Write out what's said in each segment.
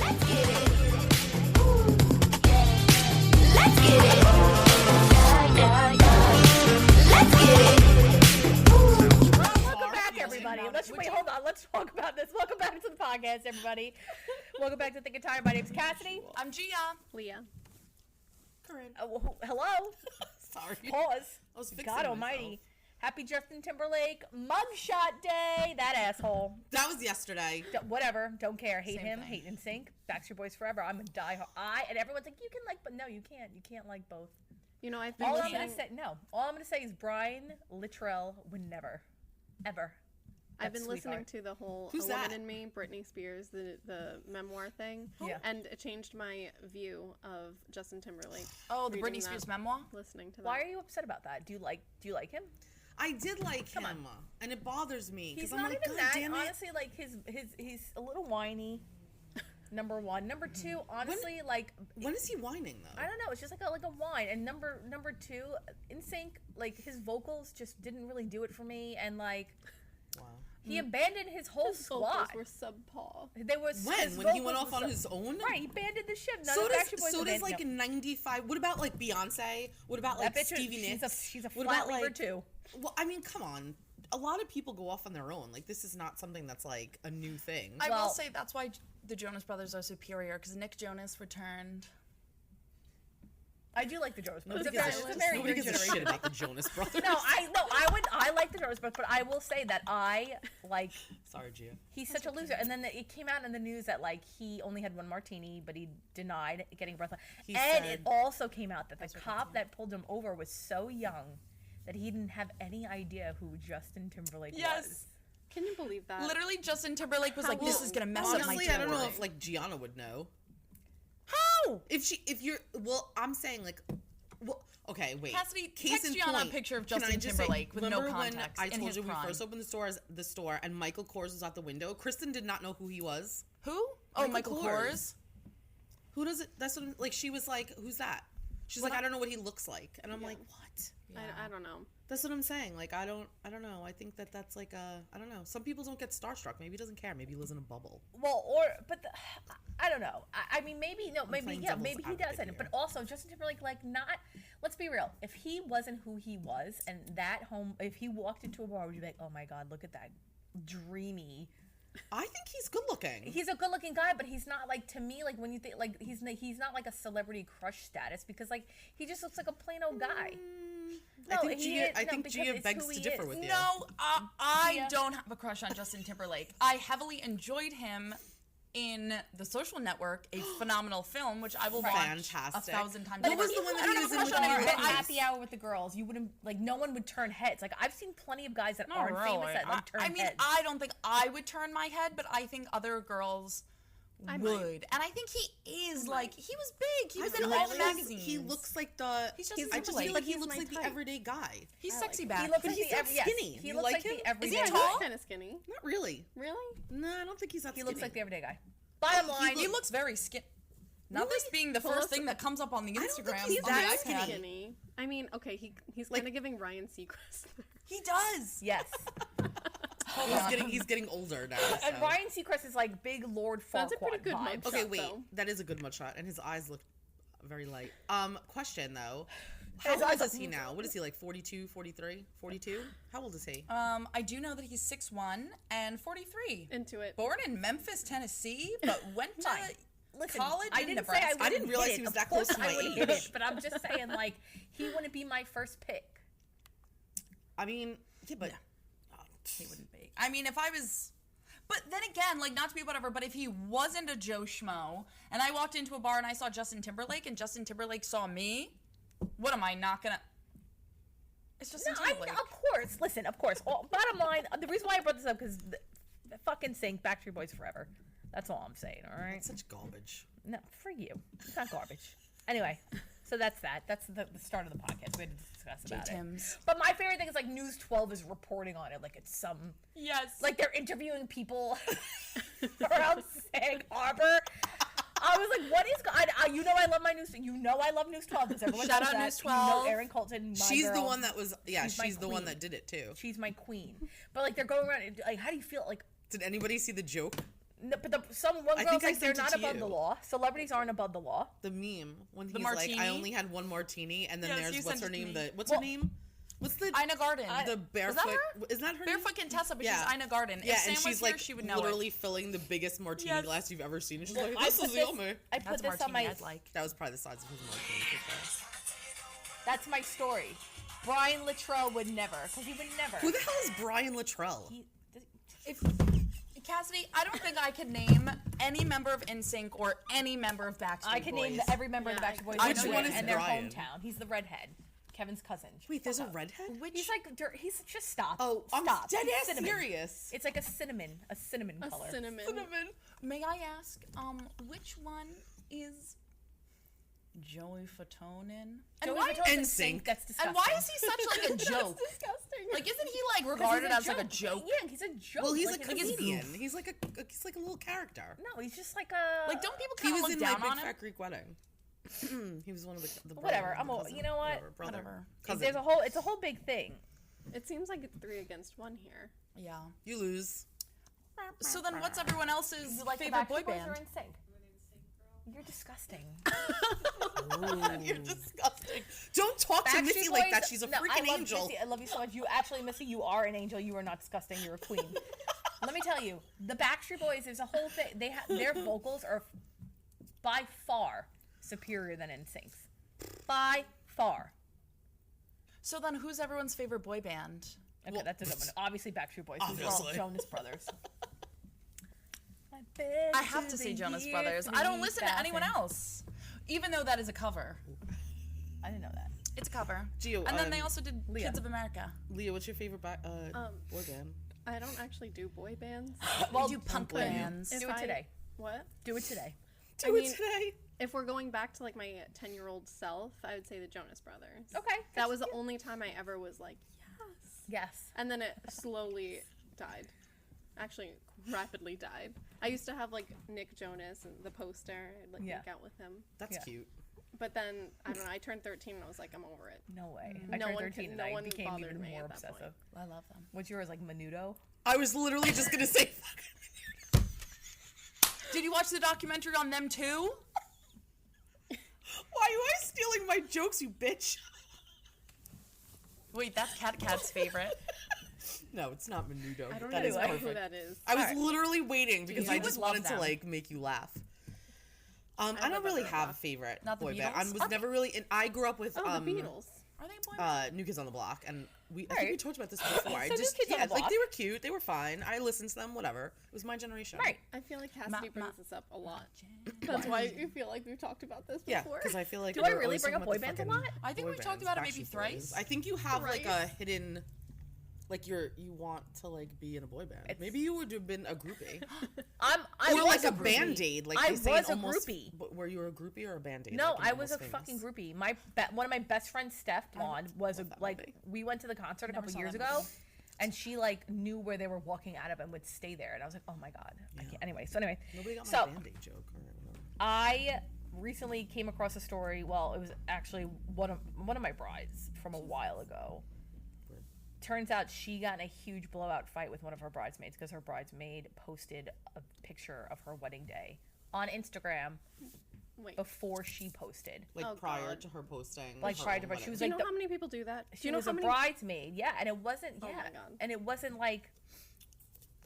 Let's get it. Ooh, yeah. Let's get it. Yeah, yeah, yeah. Let's get it. Ooh. Welcome back, everybody. Hold on. Let's talk about this. Welcome back to the podcast, everybody. Welcome back to Thicc Tired. My name's Cassidy. I'm Gia. Leah. Corinne. Hello. Sorry. Pause. I was fixing God almighty. myself. Happy Justin Timberlake mugshot day. That asshole. That was yesterday. Whatever. Don't care. Hate Same him. thing. Hate NSYNC. Backstreet Boys forever. I'm a diehard. And everyone's like, you can like, but no, you can't. You can't like both. You know, I've been All I'm listening. gonna say, no. All I'm gonna say is Brian Littrell would never, ever. I've been That listening sweetheart. to the whole Who's "A Woman that? in Me," Britney Spears, the memoir thing, Yeah. and it changed my view of Justin Timberlake. Oh, the reading Britney Spears that, memoir? Listening to that. Why are you upset about that? Do you like him? I did like him, and it bothers me He's because I'm not like, even God that. damn it. Honestly, like he's a little whiny. Number one. Number two, honestly, When is he whining though? I don't know. It's just like a whine. And number two, NSYNC, like his vocals just didn't really do it for me. And like Wow. he abandoned his whole His squad. vocals were subpar. They was When his he went vocals off on were his own? Right, he abandoned the ship. None So of the Backstreet Boys does abandoned like him. 95. What about like Beyonce? What about like That bitch, Stevie Nicks? she's a What flat about, lever like, too. Well, I mean, come on. A lot of people go off on their own. Like this is not something that's like a new thing. I Well- will say that's why the Jonas Brothers are superior, because Nick Jonas returned. I do like the Jonas Brothers. Nobody It's a very gives good a shit generation. about the Jonas Brothers. I like the Jonas Brothers, but I will say that I like Sorry, Gia. he's such a loser. And then it came out in the news that like he only had one martini, but he denied getting breath. He And said- it also came out that the cop that pulled him over was so young that he didn't have any idea who Justin Timberlake was. Can you believe that? Literally, Justin Timberlake was like, "This is gonna mess Honestly, up my I don't know jewelry." if like Gianna would know. How? If you're, well, I'm saying like, well, okay, wait. Cassidy, Case text in Gianna a point, picture of can I Justin just say, Timberlake with no remember when context I in told his you we prime. first opened the store and Michael Kors was out the window? Kristen did not know who he was. Who? Oh, Michael Michael Kors. Who does it? That's what like she was like, who's that? She's like, I don't know what he looks like, and I'm like, what? I don't know. That's what I'm saying. Like, I don't know. I think that's like I don't know. Some people don't get starstruck. Maybe he doesn't care. Maybe he lives in a bubble. Well, I don't know. I mean, maybe playing he devil's doesn't. advocate But here. also, Justin Timberlake, like, not. Let's be real. If he wasn't who he was, and if he walked into a bar, would you be like, oh my god, look at that dreamy. I think he's good looking. He's a good-looking guy, but he's not like, to me, like when you think like he's not like a celebrity crush status, because like he just looks like a plain old guy. I think he Gia, is- I no, think because Gia it's begs who to he differ is. with you. No, I Gia? don't have a crush on Justin Timberlake. I heavily enjoyed him in The Social Network, a phenomenal film, which I will watch Fantastic. 1,000 times. What over. was the one that I don't he have was a in crush with on him, Mary but Whitney? Happy hour with the girls, you wouldn't like. No one would turn heads. Like I've seen plenty of guys that aren't famous that like turn I mean, heads. I don't think I would turn my head, but I think other girls might. would. And I think he is like, he was big. He was in feel all like the magazines. He looks like the. He's just I just Timberlake. feel like he He's looks my like the type. everyday guy. He's I sexy like back. He looks But like he's the not skinny. He You looks like like him? the everyday. Is he guy. tall? Kind of skinny. Not really. Really? No, I don't think he's that He skinny. looks like the everyday guy. Bottom line, He looks very skinny. Not this being the first thing that comes up on the don't think Instagram. he's on that the iPad. Skinny. I mean, okay, he's Like- kind of giving Ryan Seacrest. He does. yes. He's getting older now. And so. Ryan Seacrest is like big Lord Farquaad That's a pretty good vibes. mugshot. Okay, wait. though. That is a good mugshot, and his eyes look very light. Question though. How His old eyes is look- he now? What is he, like 42, 43, 42? How old is he? I do know that he's 6'1" and 43. Into it. Born in Memphis, Tennessee, but went to Fine. Listen, college I in didn't Nebraska. say I I didn't wouldn't realize hit he it. was Of that course close to I my would hit age. it, but I'm just saying, like, he wouldn't be my first pick. I mean, yeah, but He wouldn't be. I mean, if I was... But then again, like, not to be whatever, but if he wasn't a Joe Schmo, and I walked into a bar and I saw Justin Timberlake, and Justin Timberlake saw me, what am I not gonna... It's Justin No, Timberlake. of course. Listen, of course. Well, bottom line, the reason why I brought this up because the fucking NSYNC, Backstreet Boys forever. That's all I'm saying. All right. it's such garbage. No, for you. It's not garbage. Anyway, so that's that. That's the start of the podcast. We had to discuss about J-Tims. it. But my favorite thing is like News 12 is reporting on it like it's some Yes. like they're interviewing people around Sag Harbor. I was like, what is you know I love my news. You know I love News 12 because everyone Shout knows out that. News 12. You know Erin Colton. My She's the girl. one that was. Yeah, She's my she's the one queen. that did it too. She's my queen. But like they're going around. Like, how do you feel? Like, Did anybody see the joke No, but some one I girl's think I like they're sent it not to above you. the law. Celebrities aren't above the law. The meme when he's The like, martini? I only had one martini, and then Yes, you there's what's sent her it to name? me. What's Well, her name? What's the Ina Garden. the barefoot? her? Isn't that her name? Barefoot Contessa, but Yeah. she's Ina Garden. Yeah, if Sam and was she's here, like she would know literally it. filling the biggest martini Yes. glass you've ever seen. And she's Look, like, I this put is this- yummy. I put That's a this on martini my. I'd like. That was probably the size of his martini. for sure. That's my story. Brian Littrell would never, because he would never. Who the hell is Brian Littrell? If Cassidy, I don't think I could name any member of NSYNC or any member of Backstreet I can Boys. name every member of the Yeah, Backstreet Boys I and know their- one is and their Brian. hometown. He's the redhead, Kevin's cousin. Wait, there's a redhead? He's like he's just stop. Oh, I'm stop. dead He's ass cinnamon. serious. It's like a cinnamon A color. cinnamon. May I ask, which one is Joey Fatone in? And Joey why? Fatone in NSYNC. sync. That's disgusting. And why is he such like a joke? Disgusting. Like, isn't he like 'Cause regarded he's as like a joke? Yeah, he's a joke. Well, he's like, a he's comedian. He's like a little character. No, he's just like a. Like, don't people He kind of was look in my down big on him? fat Greek wedding. He was one of the Whatever, brother, I'm a- cousin, you know what? whatever, brother. Whatever. Cousin. There's a whole. It's a whole big thing. It seems like it's 3 against 1 here. Yeah. You lose. So then, what's everyone else's You like favorite the boy Backstreet Boys band? or in sync? You're disgusting. You're disgusting. Don't talk to Backstreet Missy like Boys- that. She's a no, freaking I love angel. Missy. I love you so much. You actually, Missy, you are an angel. You are not disgusting. You're a queen. Let me tell you, the Backstreet Boys. There's a whole thing. Their vocals are by far superior than NSYNC's. By far. So then, who's everyone's favorite boy band? Okay, Well, that's a good one. Obviously, Backstreet Boys. These are all obviously. Jonas Brothers. I have to say Jonas Brothers. I don't listen to anyone else, even though that is a cover. I didn't know that. It's a cover. Gio, And then they also did Leah. Kids of America. Leah, what's your favorite boy band? I don't actually do boy bands. Well, We do punk blame you. bands. do it today. What? Do it today. Do mean- it today. If we're going back to like my 10-year-old self, I would say the Jonas Brothers. Okay. That was the only time I ever was like, yes. Yes. And then it slowly died. Actually, rapidly died. I used to have like Nick Jonas and the poster. I'd like Yeah. make out with him. That's Yeah. cute. But then I don't know. I turned 13 and I was like, I'm over it. No way. I No turned one 13 can- and no I one became bothered even me more at that point. obsessive. I love them. What's yours, like Menudo? I was literally just gonna say. Did you watch the documentary on them too? Why are you always stealing my jokes, you bitch? Wait, that's Cat's favorite. No, it's not Menudo. I don't That even is know perfect. who that is. I was Alright. literally waiting because You I would just love wanted to them. like make you laugh. I love don't really that have a rock. favorite Not the boy band. I Beatles? was never really. And I grew up with Oh, the Beatles. Are they boy bands? New Kids on the Block, and I think we Right. talked about this before. I So New just Kids on the like Block. they were cute, they were fine. I listened to them, whatever. It was my generation. Right. I feel like Cassidy Ma- brings this up a lot. That's why you feel like we've talked about this Yeah, before. because I feel like Do I we're really always bring talking up boy about the bands a fucking lot? I think boy we've talked bands, about it maybe Backstreet thrice. Boys. I think you have like a Thrice? hidden, like you want to like be in a boy band. It's- Maybe you would have been a groupie, I or was like a groupie. band aid. Like I they say was a almost, groupie. But were you a groupie or a band aid? No, like in I was a Almost fucking Famous? groupie. One of my best friends, Steph Blonde, was a that like movie. we went to the concert a Never couple saw years that ago, movie. and she like knew where they were walking out of and would stay there, and I was like, oh my god, I Yeah. can't. Anyway, so anyway, Nobody got my so band aid joke. Or whatever. I recently came across a story. Well, it was actually one of my brides from a while ago. Turns out she got in a huge blowout fight with one of her bridesmaids because her bridesmaid posted a picture of her wedding day on Instagram Wait. before she posted. Like Oh, prior God. to her posting. Like her prior to own her- she wedding. was Do you like know the- how many people do that? She Do you know was how a many? bridesmaid, yeah, and it wasn't, Oh yeah, my God. and it wasn't like,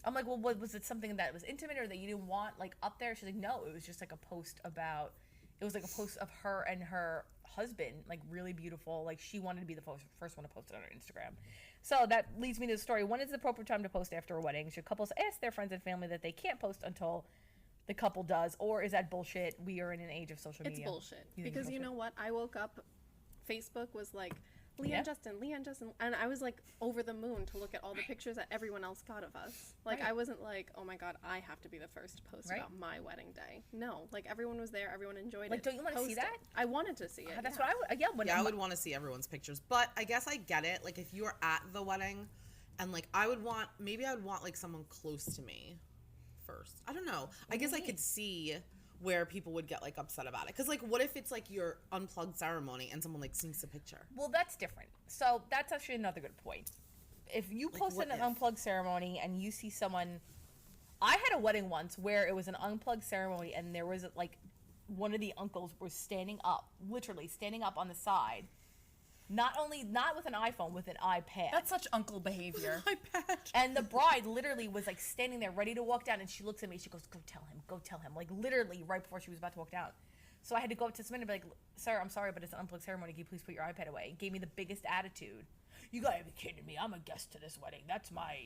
I'm like, well, what was it? Something that was intimate or that you didn't want like up there? She's like, no, it was just like a post about. It was like a post of her and her husband, like really beautiful. Like she wanted to be the first one to post it on her Instagram. So that leads me to the story. When is the appropriate time to post after a wedding? Should couples ask their friends and family that they can't post until the couple does, or is that bullshit? We are in an age of social It's media. bullshit. You think it's Because you bullshit? know what? I woke up, Facebook was like, Leah Yeah. and Justin, and I was like over the moon to look at all the pictures that everyone else got of us. Like Right. I wasn't like, oh my god, I have to be the first to post Right. about my wedding day. No, like everyone was there, everyone enjoyed Like, it. don't you wanna see Post it. that? I wanted to see it. That's yeah. what I would. Yeah, when Yeah, I I'm- would want to see everyone's pictures, but I guess I get it. Like if you were at the wedding, and like I would want like someone close to me first. I don't know. I guess I could see where people would get like upset about it. Cause like, what if it's like your unplugged ceremony and someone like sneaks a picture? Well, that's different. So that's actually another good point. If you Like, post what an if? unplugged ceremony and you see someone I had a wedding once where it was an unplugged ceremony, and there was like one of the uncles was standing up, literally standing up on the side. Not with an iPhone, with an iPad. That's such uncle behavior. iPad. And the bride literally was like standing there ready to walk down, and she looks at me, she goes, go tell him, like literally right before she was about to walk down. So I had to go up to Samantha and be like, sir, I'm sorry, but it's an unplugged ceremony. Can you please put your iPad away? And gave me the biggest attitude. You gotta be kidding me. I'm a guest to this wedding. That's my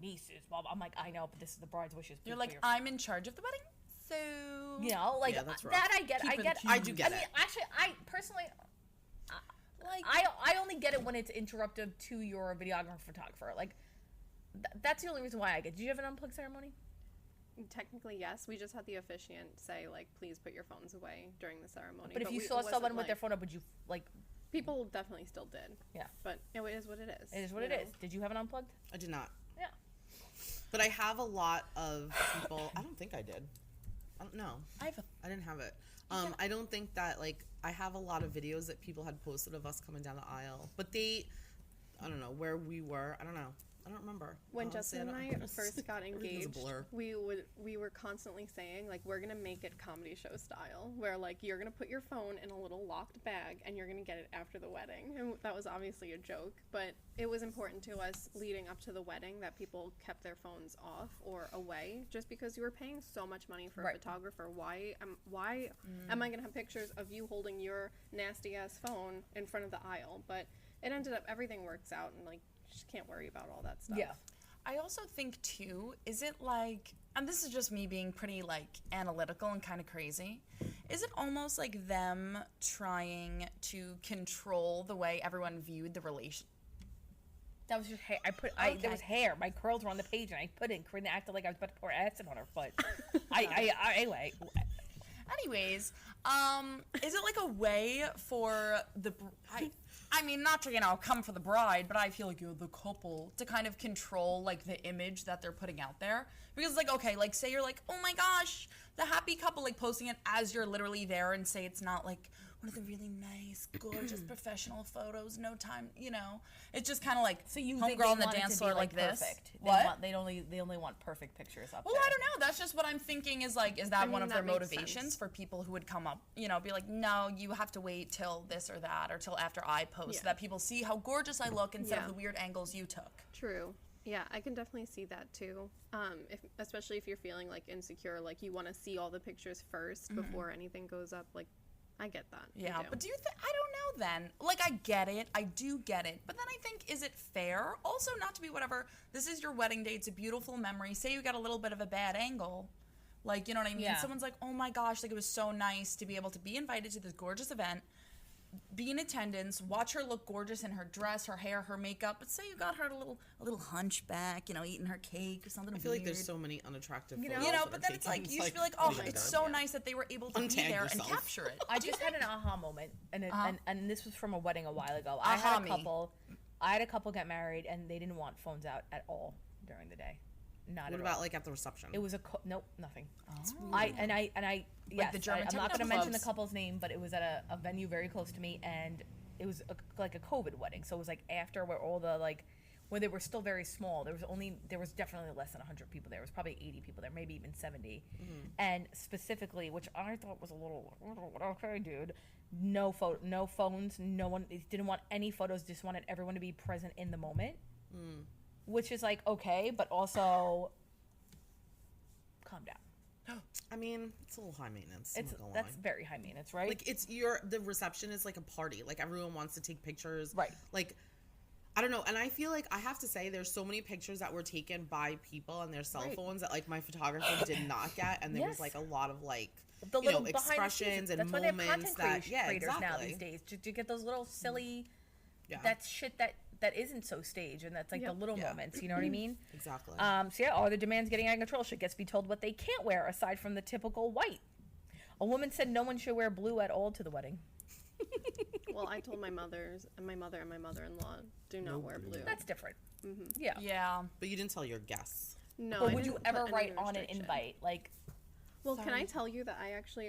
niece's. Blah, blah. I'm like, I know, but this is the bride's wishes. You're Please like, put your-" I'm in charge of the wedding, so You know, like, Yeah, that's rough. that I get. Keep it I I do get I mean, it. actually, I personally... like I only get it when it's interruptive to your videographer photographer. Like, that's the only reason why I get. Did you have an unplugged ceremony? Technically, yes. We just had the officiant say, like, please put your phones away during the ceremony. But if you it saw wasn't, someone with their like- phone up, would you like? People definitely still did. Yeah. But it is what it is. It is what you it know? is. Did you have an unplugged? I did not. Yeah. But I have a lot of people. I don't think I did. I don't know. I have a I didn't have it. I don't think that, like, I have a lot of videos that people had posted of us coming down the aisle. But they, I don't know, where we were. I don't know. I don't remember. When Honestly, Justin and I don't- first got Everything's a engaged, blur. we were constantly saying, like, we're gonna make it comedy show style, where, like, you're gonna put your phone in a little locked bag and you're gonna get it after the wedding. And that was obviously a joke, but it was important to us leading up to the wedding that people kept their phones off or away, just because you were paying so much money for Right. a photographer. Why am I gonna have pictures of you holding your nasty ass phone in front of the aisle? But it ended up everything works out, and, like, just can't worry about all that stuff. Yeah. I also think too, is it like, and this is just me being pretty like analytical and kind of crazy, is it almost like them trying to control the way everyone viewed the relation? That was just hair. There was hair. My curls were on the page, and I put it. And Corinne acted like I was about to pour acid on her foot. Anyway. Anyways, is it like a way for I mean, not to, come for the bride, but I feel like the couple to kind of control, like, the image that they're putting out there? Because, like, okay, like, say you're like, oh my gosh, the happy couple, like, posting it as you're literally there, and say it's not, like, one of the really nice, gorgeous, professional photos, no time, It's just kind of like, So you think homegirl on they the want it dance to floor be, like this. Perfect. What? They only want perfect pictures up Well, there. I don't know. That's just what I'm thinking is like, is that I one mean, of their that makes motivations sense. for people who would come up, be like, no, you have to wait till this or that or till after I post so Yeah. that people see how gorgeous I look instead Yeah. of the weird angles you took. True. Yeah, I can definitely see that too. Especially if you're feeling like insecure, like you want to see all the pictures 1st before anything goes up. Like, I get that. I Yeah, do. but do you think, I don't know then. Like, I get it. I do get it. But then I think, is it fair? Also, not to be whatever, this is your wedding day. It's a beautiful memory. Say you got a little bit of a bad angle. Like, you know what I mean? Yeah. Someone's like, oh my gosh, like it was so nice to be able to be invited to this gorgeous event, be in attendance, watch her look gorgeous in her dress, her hair, her makeup. But say you got her a little hunchback, eating her cake or something I feel weird. like there's so many unattractive You know? photos. You know, that but are then it's taken. like, you just feel like, oh, my it's God. so Yeah. nice that they were able to be Untag there yourself. and capture it. I just had an aha moment, and and this was from a wedding a while ago. I Aha had me. I had a couple get married, and they didn't want phones out at all during the day. Not What at about all. like at the reception? It was nope, nothing. Oh. I yes, the German I'm not techno going to mention the clubs. couple's name, but it was at a venue very close to me, and it was like a COVID wedding, so it was like after where all the when they were still very small. There was definitely less than 100 people there. It was probably 80 people there, maybe even 70. And specifically, which I thought was a little okay, dude. No phones. No one didn't want any photos. Just wanted everyone to be present in the moment. Which is like okay, but also calm down. I mean, it's a little high maintenance. I'm not gonna That's lie. very high maintenance, right? Like the reception is like a party. Like everyone wants to take pictures. Right. Like I don't know, and I feel like I have to say there's so many pictures that were taken by people on their cell Right. phones that like my photographer did not get, and there was Yes. like a lot of like the you little know behind the expressions scenes. and That's why they have moments content that yeah creators exactly. now these days to get those little silly Yeah. that's shit that isn't so staged, and that's like the Yep. little Yeah. moments, you know what I mean? Exactly. So yeah, are the demands getting out of control? Should guests be told what they can't wear aside from the typical white? A woman said no one should wear blue at all to the wedding. Well, I told my mother and my mother-in-law do not wear blue. That's different. Yeah. Yeah. But you didn't tell your guests. No, But I would you didn't ever put any write on an restriction. invite like? Well, can I Sorry. tell you that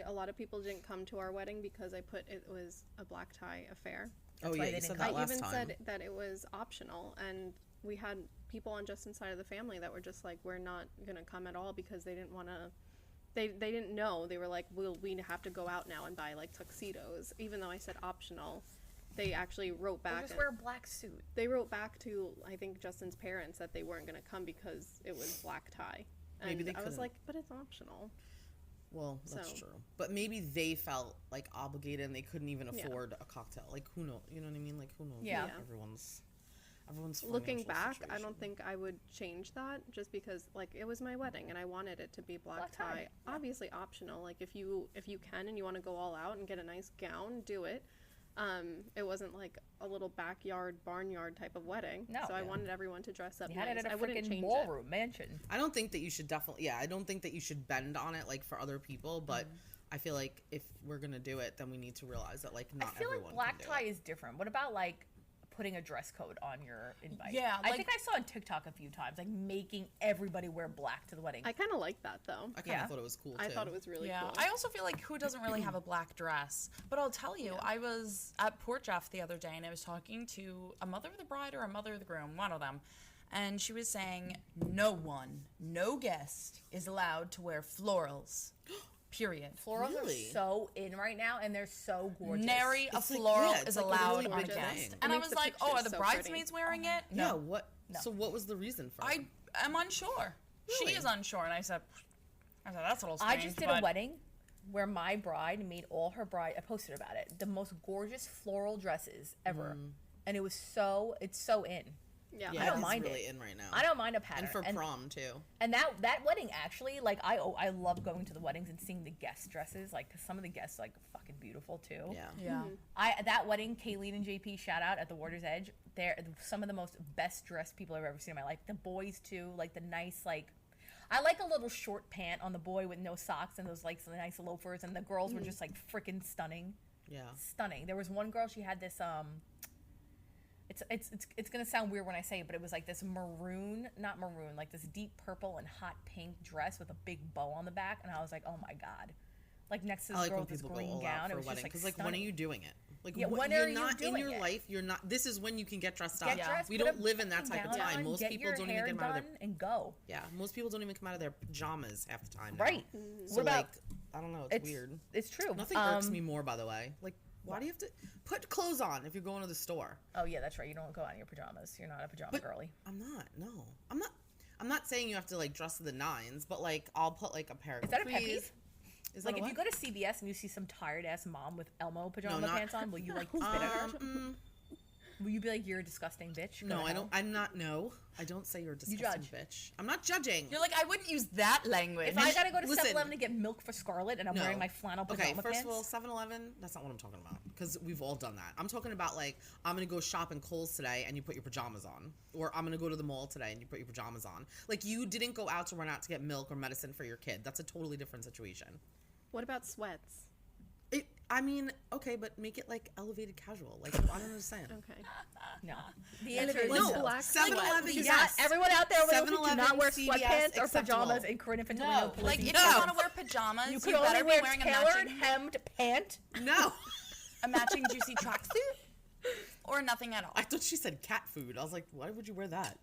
a lot of people didn't come to our wedding because I put it was a black tie affair. Oh why yeah, they you didn't said come. that I last even time. said that it was optional, and we had people on Justin's side of the family that were just like, we're not gonna come at all because they didn't want to. They didn't know. They were like, we have to go out now and buy like tuxedos, even though I said optional. They actually wrote Or back. just wear a black suit. They wrote back to, I think, Justin's parents that they weren't going to come because it was black tie. And Maybe they I was couldn't. like, but it's optional. Well, that's So- true. But maybe they felt like obligated and they couldn't even Yeah. afford a cocktail. Like, who knows? You know what I mean? Like, who knows? Yeah. Yeah. Everyone's Looking financial back, I situation. don't think I would change that just because, like, it was my wedding and I wanted it to be black Black tie, tie. yeah. Obviously optional. Like, if you can and you want to go all out and get a nice gown, do it. It wasn't like a little backyard, barnyard type of wedding. No. So I Yeah. wanted everyone to dress up You had nice. it at I a wouldn't freaking change ballroom mansion. I don't think that you should definitely. Yeah, I don't think that you should bend on it like for other people. But I feel like if we're gonna do it, then we need to realize that like not I feel everyone like black can do tie it. is different. What about like putting a dress code on your invite? Yeah, I like- think I saw on TikTok a few times, like making everybody wear black to the wedding. it. I kind of like that, though. I kind of Yeah. thought it was cool. I too. thought it was really Yeah, cool. I also feel like who doesn't really have a black dress? But I'll tell you, I was at Port Jeff the other day and I was talking to a mother of the bride or a mother of the groom, one of them. And she was saying, no guest is allowed to wear florals. Period. Florals Really? are so in right now, and they're so gorgeous. Nary a It's like- floral yeah, it's is like a allowed really on big guest. thing. And It I makes was the like, oh, are pictures the so pretty. bridesmaids wearing it? Yeah. No. What? No. So what was the reason for it? I am unsure. Really? She is unsure. And I said, that's a little I strange. just did a wedding where my bride made all her bride. I posted about it. The most gorgeous floral dresses ever, and it's so in. Yeah. Yeah, I don't it's mind really it. in right now. I don't mind a pattern. And for prom too. And that wedding actually, like I love going to the weddings and seeing the guest dresses, like because some of the guests are, like fucking beautiful too. Yeah. Yeah. That wedding, Kayleen and JP, shout out at the Water's Edge. They're some of the most best dressed people I've ever seen in my life. The boys too, like the nice like. I like a little short pant on the boy with no socks and those like some nice loafers, and the girls were just like freaking stunning. Yeah. Stunning. There was one girl, she had this it's gonna sound weird when I say it, but it was like this not maroon, like this deep purple and hot pink dress with a big bow on the back, and I was like, oh my god, like next to I this like girl when with this people go green all gown. out It for a was wedding just because like like when are stunning. you doing it? Like Yeah, what, when you're are you not in doing your it? life. You're not. This is when you can get dressed up. Get dressed, We put don't a live in that type of gown time. on, Most get people your don't hair even get out of done their. and go. Yeah, most people don't even come out of their pajamas half the time. Now. Right. So What about? like, I don't know. It's weird. It's true. Nothing irks me more, by the way. Like, why do you have to put clothes on if you're going to the store? Oh yeah, that's right. You don't go out in your pajamas. You're not a pajama girly. I'm not. No, I'm not. I'm not saying you have to like dress to the nines, but like I'll put like a pair of. Is that a pet capris. peeve? Is Like that if a you what? go to CVS and you see some tired ass mom with Elmo pajama not- pants on, will you like spit at her? Will you be like, you're a disgusting bitch? Go No, to I hell? don't. I'm not. No, I don't say you're a disgusting judge. bitch. I'm not judging. You're like, I wouldn't use that language. If I gotta go to Listen. 7-Eleven to get milk for Scarlett and I'm No. wearing my flannel pajama Okay, first pants, of all, 7-Eleven, that's not what I'm talking about. Because we've all done that. I'm talking about, like, I'm going to go shop in Kohl's today and you put your pajamas on. Or I'm going to go to the mall today and you put your pajamas on. Like, you didn't go out to run out to get milk or medicine for your kid. That's a totally different situation. What about sweats? I mean, okay, but make it, like, elevated casual. Like, I don't understand. Okay. no. The answer is No, no. black 7-Eleven, Do yes. not, everyone out there, do 7-Eleven, not wear CVS, sweatpants or acceptable. pajamas in Corinne Infantino. no, like if No. you want to wear pajamas, you you, could better only be wear wearing a tailored matching, hemmed pant. No. a matching juicy tracksuit, or nothing at all. I thought she said cat food. I was like, why would you wear that?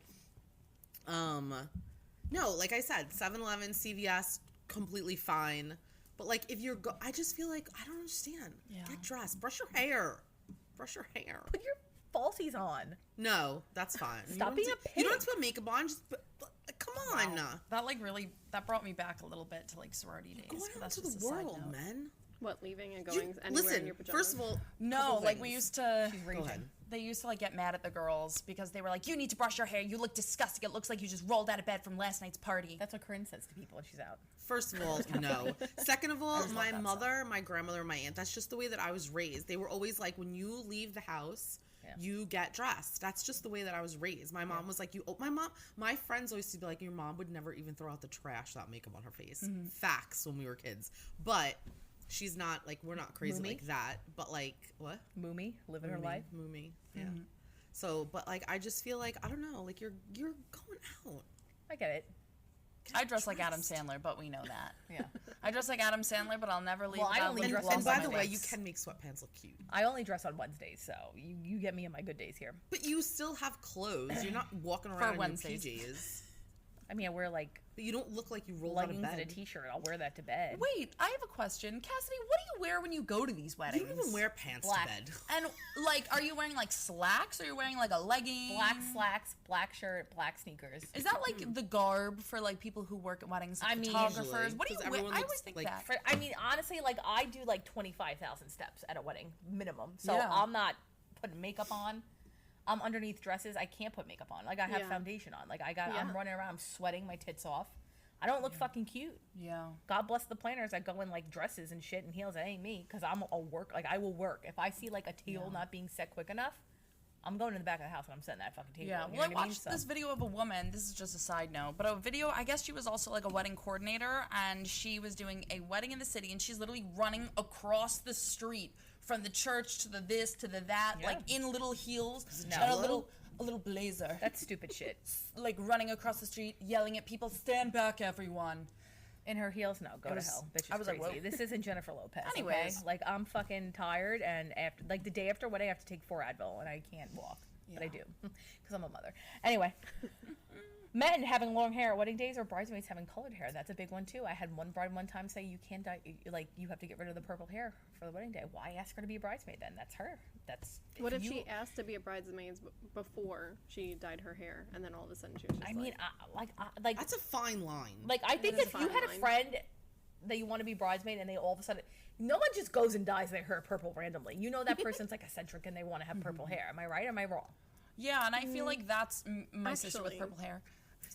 No, like I said, 7-Eleven, CVS, completely fine. But like, if you're, I just feel like I don't understand. Yeah. Get dressed, brush your hair, brush your hair. Put your falsies on. No, that's fine. You Stop don't being have a to- You don't have pig. to put makeup on. Just come on. That like really that brought me back a little bit to like sorority days. Going but out that's into just the a side world, note. man. What, leaving and You- going anywhere in listen, your pajamas? first of all, No, couple like we things. used to. Go ahead. They used to like get mad at the girls because they were like, "You need to brush your hair. You look disgusting. It looks like you just rolled out of bed from last night's party." That's what Corinne says to people when she's out. First of all, no. Second of all, just my love that mother, my grandmother, my aunt, that's just the way that I was raised. They were always like, when you leave the house, Yeah. you get dressed. That's just the way that I was raised. My mom was like, my friends always used to be like, your mom would never even throw out the trash without makeup on her face. Facts when we were kids. But she's not, like, we're not crazy Moomy? like that. But, like, what? Moomy, living her Moomy, life. Moomy, yeah. So, but, like, I just feel like, I don't know, like, you're going out. I get it. I dress like Adam Sandler, but we know that. Yeah. I dress like Adam Sandler, but I'll never leave Well, I without only lip dress gloss And on by my the way, you lips. can make sweatpants look cute. I only dress on Wednesdays, so you get me on my good days here. But you still have clothes. You're not walking For around in your Wednesdays. PJs. I mean, I wear like But you don't look like you rolled out of leggings bed. and a t-shirt. I'll wear that to bed. Wait, I have a question. Cassidy, what do you wear when you go to these You weddings? don't even wear pants Black. to bed. And, like, are you wearing, like, slacks? Or are you wearing, like, a legging? Black slacks, black shirt, black sneakers. Is that, like, the garb for, like, people who work at weddings? Like, I mean, photographers? usually, What do you 'cause wear? everyone I looks always think like that. I mean, honestly, like I do like 25,000 steps at a wedding minimum. So Yeah. I'm not putting makeup on. I'm underneath dresses. I can't put makeup on. Like I have Yeah. foundation on. Like I'm Yeah. running around. I'm sweating my tits off. I don't look fucking cute. Yeah. God bless the planners that go in like dresses and shit and heels. That ain't me because I'm a work. Like I will work. If I see like a table not being set quick enough, I'm going to the back of the house and I'm setting that fucking table. Yeah, you know well, I what mean? watched So- this video of a woman. This is just a side note, but a video. I guess she was also like a wedding coordinator, and she was doing a wedding in the city, and she's literally running across the street from the church to the this to the that, Yeah. like in little heels and Jello? a little blazer, That's stupid shit. like running across the street, yelling at people, "Stand back, everyone!" In her heels, no, go It to was- hell. Bitch is I was like, crazy. whoa. This isn't Jennifer Lopez. Anyways. Okay? Like I'm fucking tired, and after like the day after wedding, I have to take 4 Advil, and I can't walk, but I do because I'm a mother. Anyway, men having long hair at wedding days or bridesmaids having colored hair. That's a big one too. I had one bride one time say you can't dye, like you have to get rid of the purple hair for the wedding day. Why ask her to be a bridesmaid then? That's her. That's What if you- she asked to be a bridesmaid before she dyed her hair, and then all of a sudden she was just I mean, like, like That's a fine line. Like I think is a if you fine had a line. friend that you want to be bridesmaid and they all of a sudden, no one just goes and dyes their hair purple randomly. You know that person's like eccentric and they want to have purple hair. Am I right? Or am I wrong? Yeah, and I feel like that's my sister with Actually- purple hair.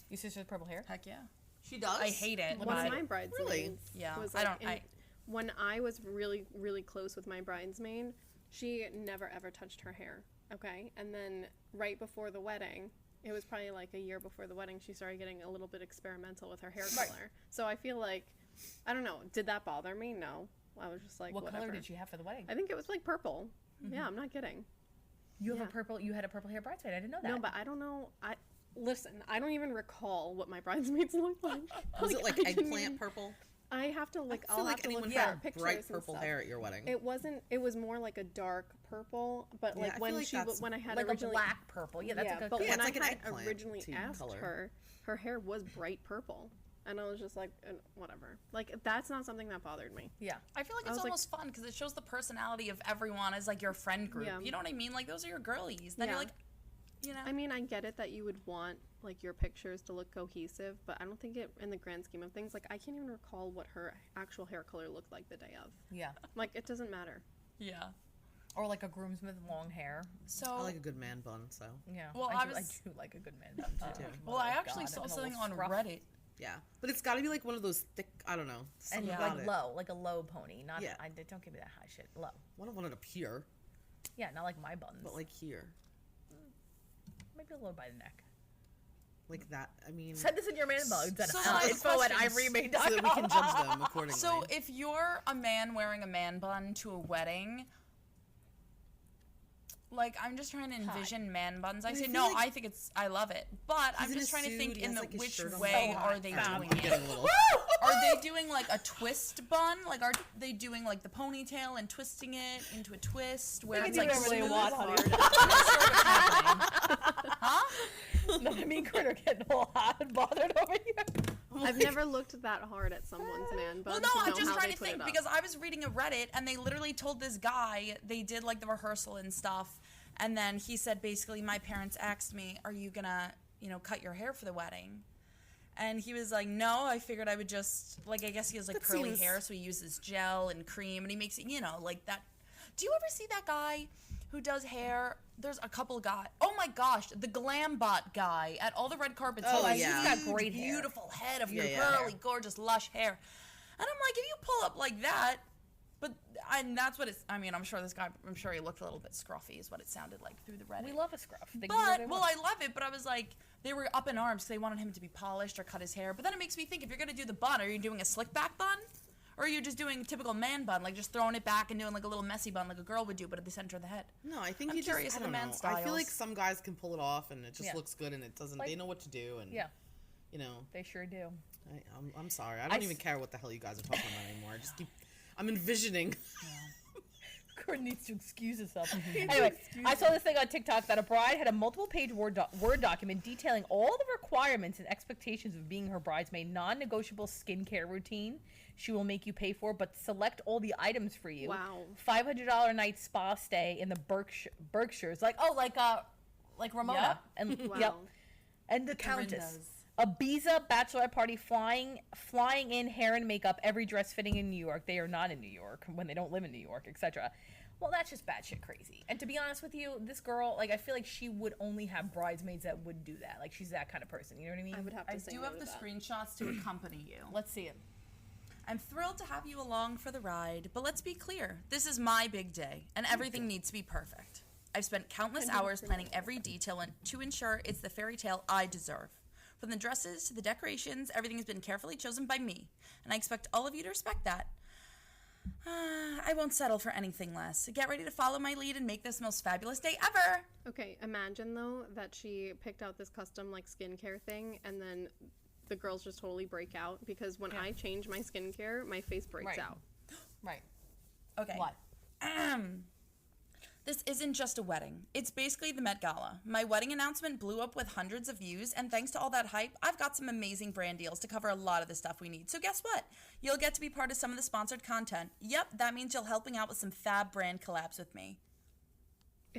Your sister with purple hair? Heck yeah, She does? I hate it. one but of my bridesmaids Really? Yeah, was I like, don't- when I was really, really close with my bridesmaid, she never ever touched her hair. Okay, and then right before the wedding, it was probably like a year before the wedding, she started getting a little bit experimental with her hair color. So I feel like, I don't know, did that bother me? No, I was just like, What whatever. color did she have for the wedding? I think it was like purple. Yeah, I'm not kidding. You have yeah. a purple. You had a purple hair bridesmaid. I didn't know that. No, but I don't know. Listen. I don't even recall what my bridesmaids looked like. Was it like I didn't eggplant even- purple? I have to like. I I'll feel have like to look anyone at had pictures bright and purple stuff. hair at your wedding. It wasn't. It was more like a dark purple. But Yeah, like I feel when like she that's when I had like originally a black purple. Yeah, that's yeah, a good. but Yeah, when it's I like an had eggplant originally tea asked color. her hair was bright purple, and I was just like, whatever. Like that's not something that bothered me. Yeah. I feel like I it's was like- almost fun because it shows the personality of everyone as like your friend group. Yeah. You know what I mean? Like those are your girlies. Then you're Yeah. like, you know. I mean, I get it that you would want like your pictures to look cohesive, but I don't think it in the grand scheme of things. Like I can't even recall what her actual hair color looked like the day of. Yeah. Like it doesn't matter. yeah. Or like a groomsman with long hair. So I like a good man bun, so Yeah. Well, I I do was- like a good man bun too. well, I Oh, actually God, saw and a something little on scruff. Reddit. yeah. But it's got to be like one of those thick. I don't know. And something Yeah. like about it. low, like a low pony. Not. Yeah. Don't give me that high shit. Low. I want it up here, Yeah, not like my buns. but like here, maybe a little by the neck. like that. I mean, so Send this in your man bugs at So my info at questions- iremade.com. that we can judge them accordingly. So if you're a man wearing a man bun to a wedding, like I'm just trying to envision man buns. I I say feel no, like- I think I love it, but I'm He's in just a trying to suit, think he in has, the like, his which shirt on. way So are hot. they I'm doing I'm it? getting a little. Are they doing like a twist bun? Like are they doing like the ponytail and twisting it into a twist where They it's can do like whatever they smooth? want, honey. Huh? No, I mean, critter getting all hot and bothered over here. I've never looked that hard at someone's man bun. Well, no, to I'm know just how trying they to put it think up. because I was reading a Reddit and they literally told this guy they did like the rehearsal and stuff, and then he said basically my parents asked me, "Are you gonna, cut your hair for the wedding?" And he was like, "No, I figured I would just like I guess he has like That curly seems- hair, so he uses gel and cream, and he makes it, like that." Do you ever see that guy who does hair? There's a couple guys. Oh my gosh, the glam bot guy at all the red carpets. Oh, He has yeah. huge, He's got great hair. beautiful head of Yeah, your yeah. curly, gorgeous, lush hair. And I'm like, if you pull up like that, and that's what it's. I mean, I'm sure this guy. I'm sure he looked a little bit scruffy, is what it sounded like through the Reddit. We love a scruff. They can do what But they well, want. I love it. But I was like, they were up in arms because they wanted him to be polished or cut his hair. But then it makes me think, if you're gonna do the bun, are you doing a slick back bun? Or are you just doing a typical man bun, like just throwing it back and doing like a little messy bun like a girl would do, but at the center of the head? No, I think I'm you curious just. of I the don't man know. I feel like styles. some guys can pull it off, and it just Yeah. looks good, and it doesn't. Like- they know what to do, and Yeah, you know. they sure do. I'm sorry. I don't even care what the hell you guys are talking about anymore. I just keep. I'm envisioning. Corinne needs to excuse herself. Anyway, I saw this thing on TikTok that a bride had a multiple-page Word document detailing all the requirements and expectations of being her bridesmaid, non-negotiable skincare routine she will make you pay for, but select all the items for you. Wow. $500 a night spa stay in the Berkshires, like Ramona, and Wow. yep, and the Countess. Dorinda's. Ibiza bachelorette party, flying in hair and makeup, every dress fitting in New York. They are not in New York when they don't live in New York, etc. Well, that's just batshit crazy. And to be honest with you, this girl, like, I feel like she would only have bridesmaids that would do that. Like, she's that kind of person. You know what I mean? I would have to I say do no have to the that. screenshots to accompany you. Let's see it. I'm thrilled to have you along for the ride, but let's be clear. This is my big day, and everything needs to be perfect. I've spent countless hours planning every detail to ensure it's the fairy tale I deserve. From the dresses to the decorations, everything has been carefully chosen by me, and I expect all of you to respect that. I won't settle for anything less. Get ready to follow my lead and make this the most fabulous day ever. Okay, imagine though that she picked out this custom like skincare thing, and then the girls just totally break out because when I change my skincare, my face breaks Right. out. Right. Okay. What? This isn't just a wedding. It's basically the Met Gala. My wedding announcement blew up with hundreds of views, and thanks to all that hype, I've got some amazing brand deals to cover a lot of the stuff we need. So guess what? You'll get to be part of some of the sponsored content. Yep, that means you're helping out with some fab brand collabs with me.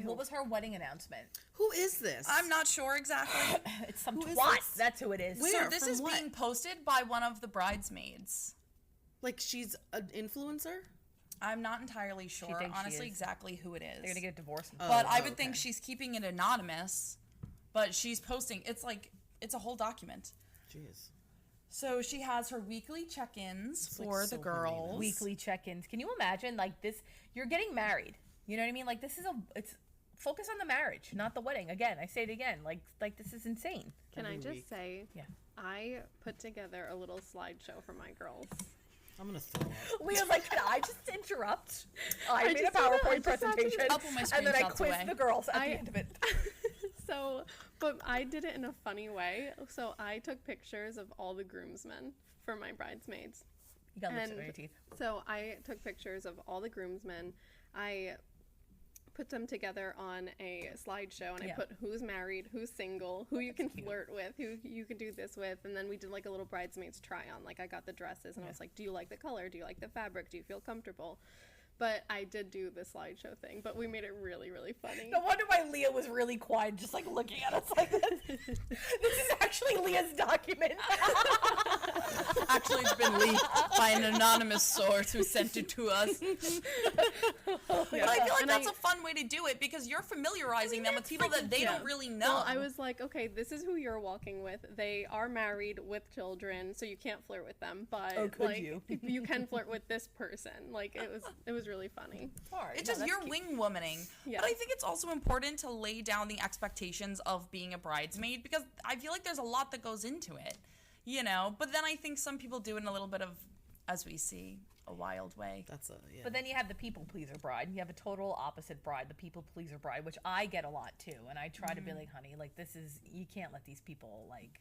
What was her wedding announcement? Who is this? I'm not sure exactly. It's some Who is twat. this? That's who it is. Where? So this From is what? being posted by one of the bridesmaids. Like she's an influencer? I'm not entirely sure, thinks she honestly, is. exactly who it is. They're gonna get divorced. But I would okay. think she's keeping it anonymous, but she's posting. It's a whole document. Jeez. So she has her weekly check-ins It's, like, for so the girls. horniness. Weekly check-ins. Can you imagine like this? You're getting married. You know what I mean? Like this is it's focus on the marriage, not the wedding. Again, I say it again. Like this is insane. Can I Every just week. say, Yeah. I put together a little slideshow for my girls. I'm gonna throw up. Leah's like, can I just interrupt? I made a just had to- I PowerPoint just had to- presentation, I'll put my and then I screenshots quizzed away. the girls at I- the end of it. So, but I did it in a funny way. So I took pictures of all the groomsmen for my bridesmaids. You got lipstick on And your teeth. so I took pictures of all the groomsmen. I put them together on a slideshow, and I Yeah. put who's married, who's single, who you can flirt with, who you can do this with, and then we did like a little bridesmaids try on. Like I got the dresses, and I was like, do you like the color? Do you like the fabric? Do you feel comfortable? But I did do the slideshow thing, but we made it really, really funny. No wonder why Leah was really quiet, just like looking at us like this. This is actually Leah's document. Actually, it's been leaked by an anonymous source who sent it to us. But I feel like And that's a fun way to do it because you're familiarizing them with people that they don't really know. Well, I was like, okay, this is who you're walking with. They are married with children, so you can't flirt with them. But Oh, could like, you? you can flirt with this person. Like it was really funny. It's just you're wing womaning. Yeah. But I think it's also important to lay down the expectations of being a bridesmaid because I feel like there's a lot that goes into it, you know? But then I think some people do it in a little bit of, as we see, a wild way. That's yeah. But then you have the people pleaser bride, and you have a total opposite bride, the people pleaser bride, which I get a lot too. And I try to be like, honey, like this is, you can't let these people like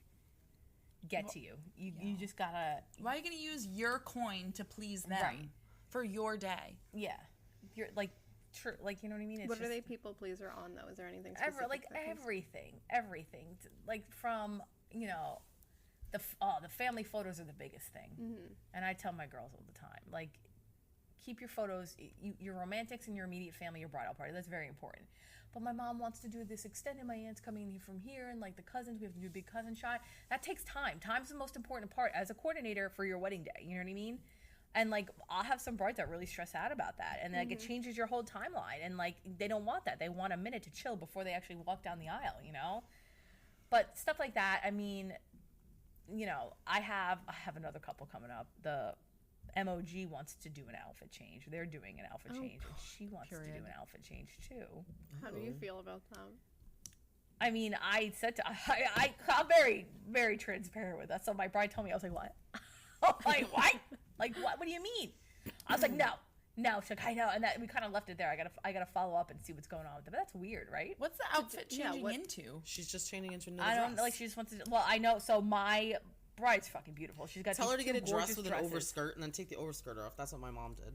get to you. You just gotta, Why are you going to use your coin to please them Right. for your day? yeah. You're like, true, like, you know what I mean? It's What are just- they people pleaser on though? Is there anything specific? like that comes- everything, like from the family photos are the biggest thing, and I tell my girls all the time, like, keep your photos, your romantics and your immediate family, your bridal party, that's very important. But my mom wants to do this extended, my aunt's coming in from here, and like the cousins, we have to do a big cousin shot. That takes time. Time's the most important part as a coordinator for your wedding day, you know what I mean? And like, I'll have some brides that really stress out about that, and like it changes your whole timeline, and like they don't want that. They want a minute to chill before they actually walk down the aisle, you know. But stuff like that, I mean, you know, I have another couple coming up. The MOG wants to do an outfit change. They're doing an outfit change, and she wants to do an outfit change too. How do you feel about that? I mean, I said to I'm very, very transparent with that. So my bride told me, I was like, what? I'm like, what? Like, what? What do you mean? I was like, no. She's like, I know. And that we kind of left it there. I gotta follow up and see what's going on with it. But that's weird, right? What's the outfit yeah, changing what- into? She's just changing into another I don't dress. like. She just wants to. Well, I know. So my bride's fucking beautiful. She's got Tell these her to get a two dress gorgeous with dresses. an overskirt and then take the overskirt off. That's what my mom did.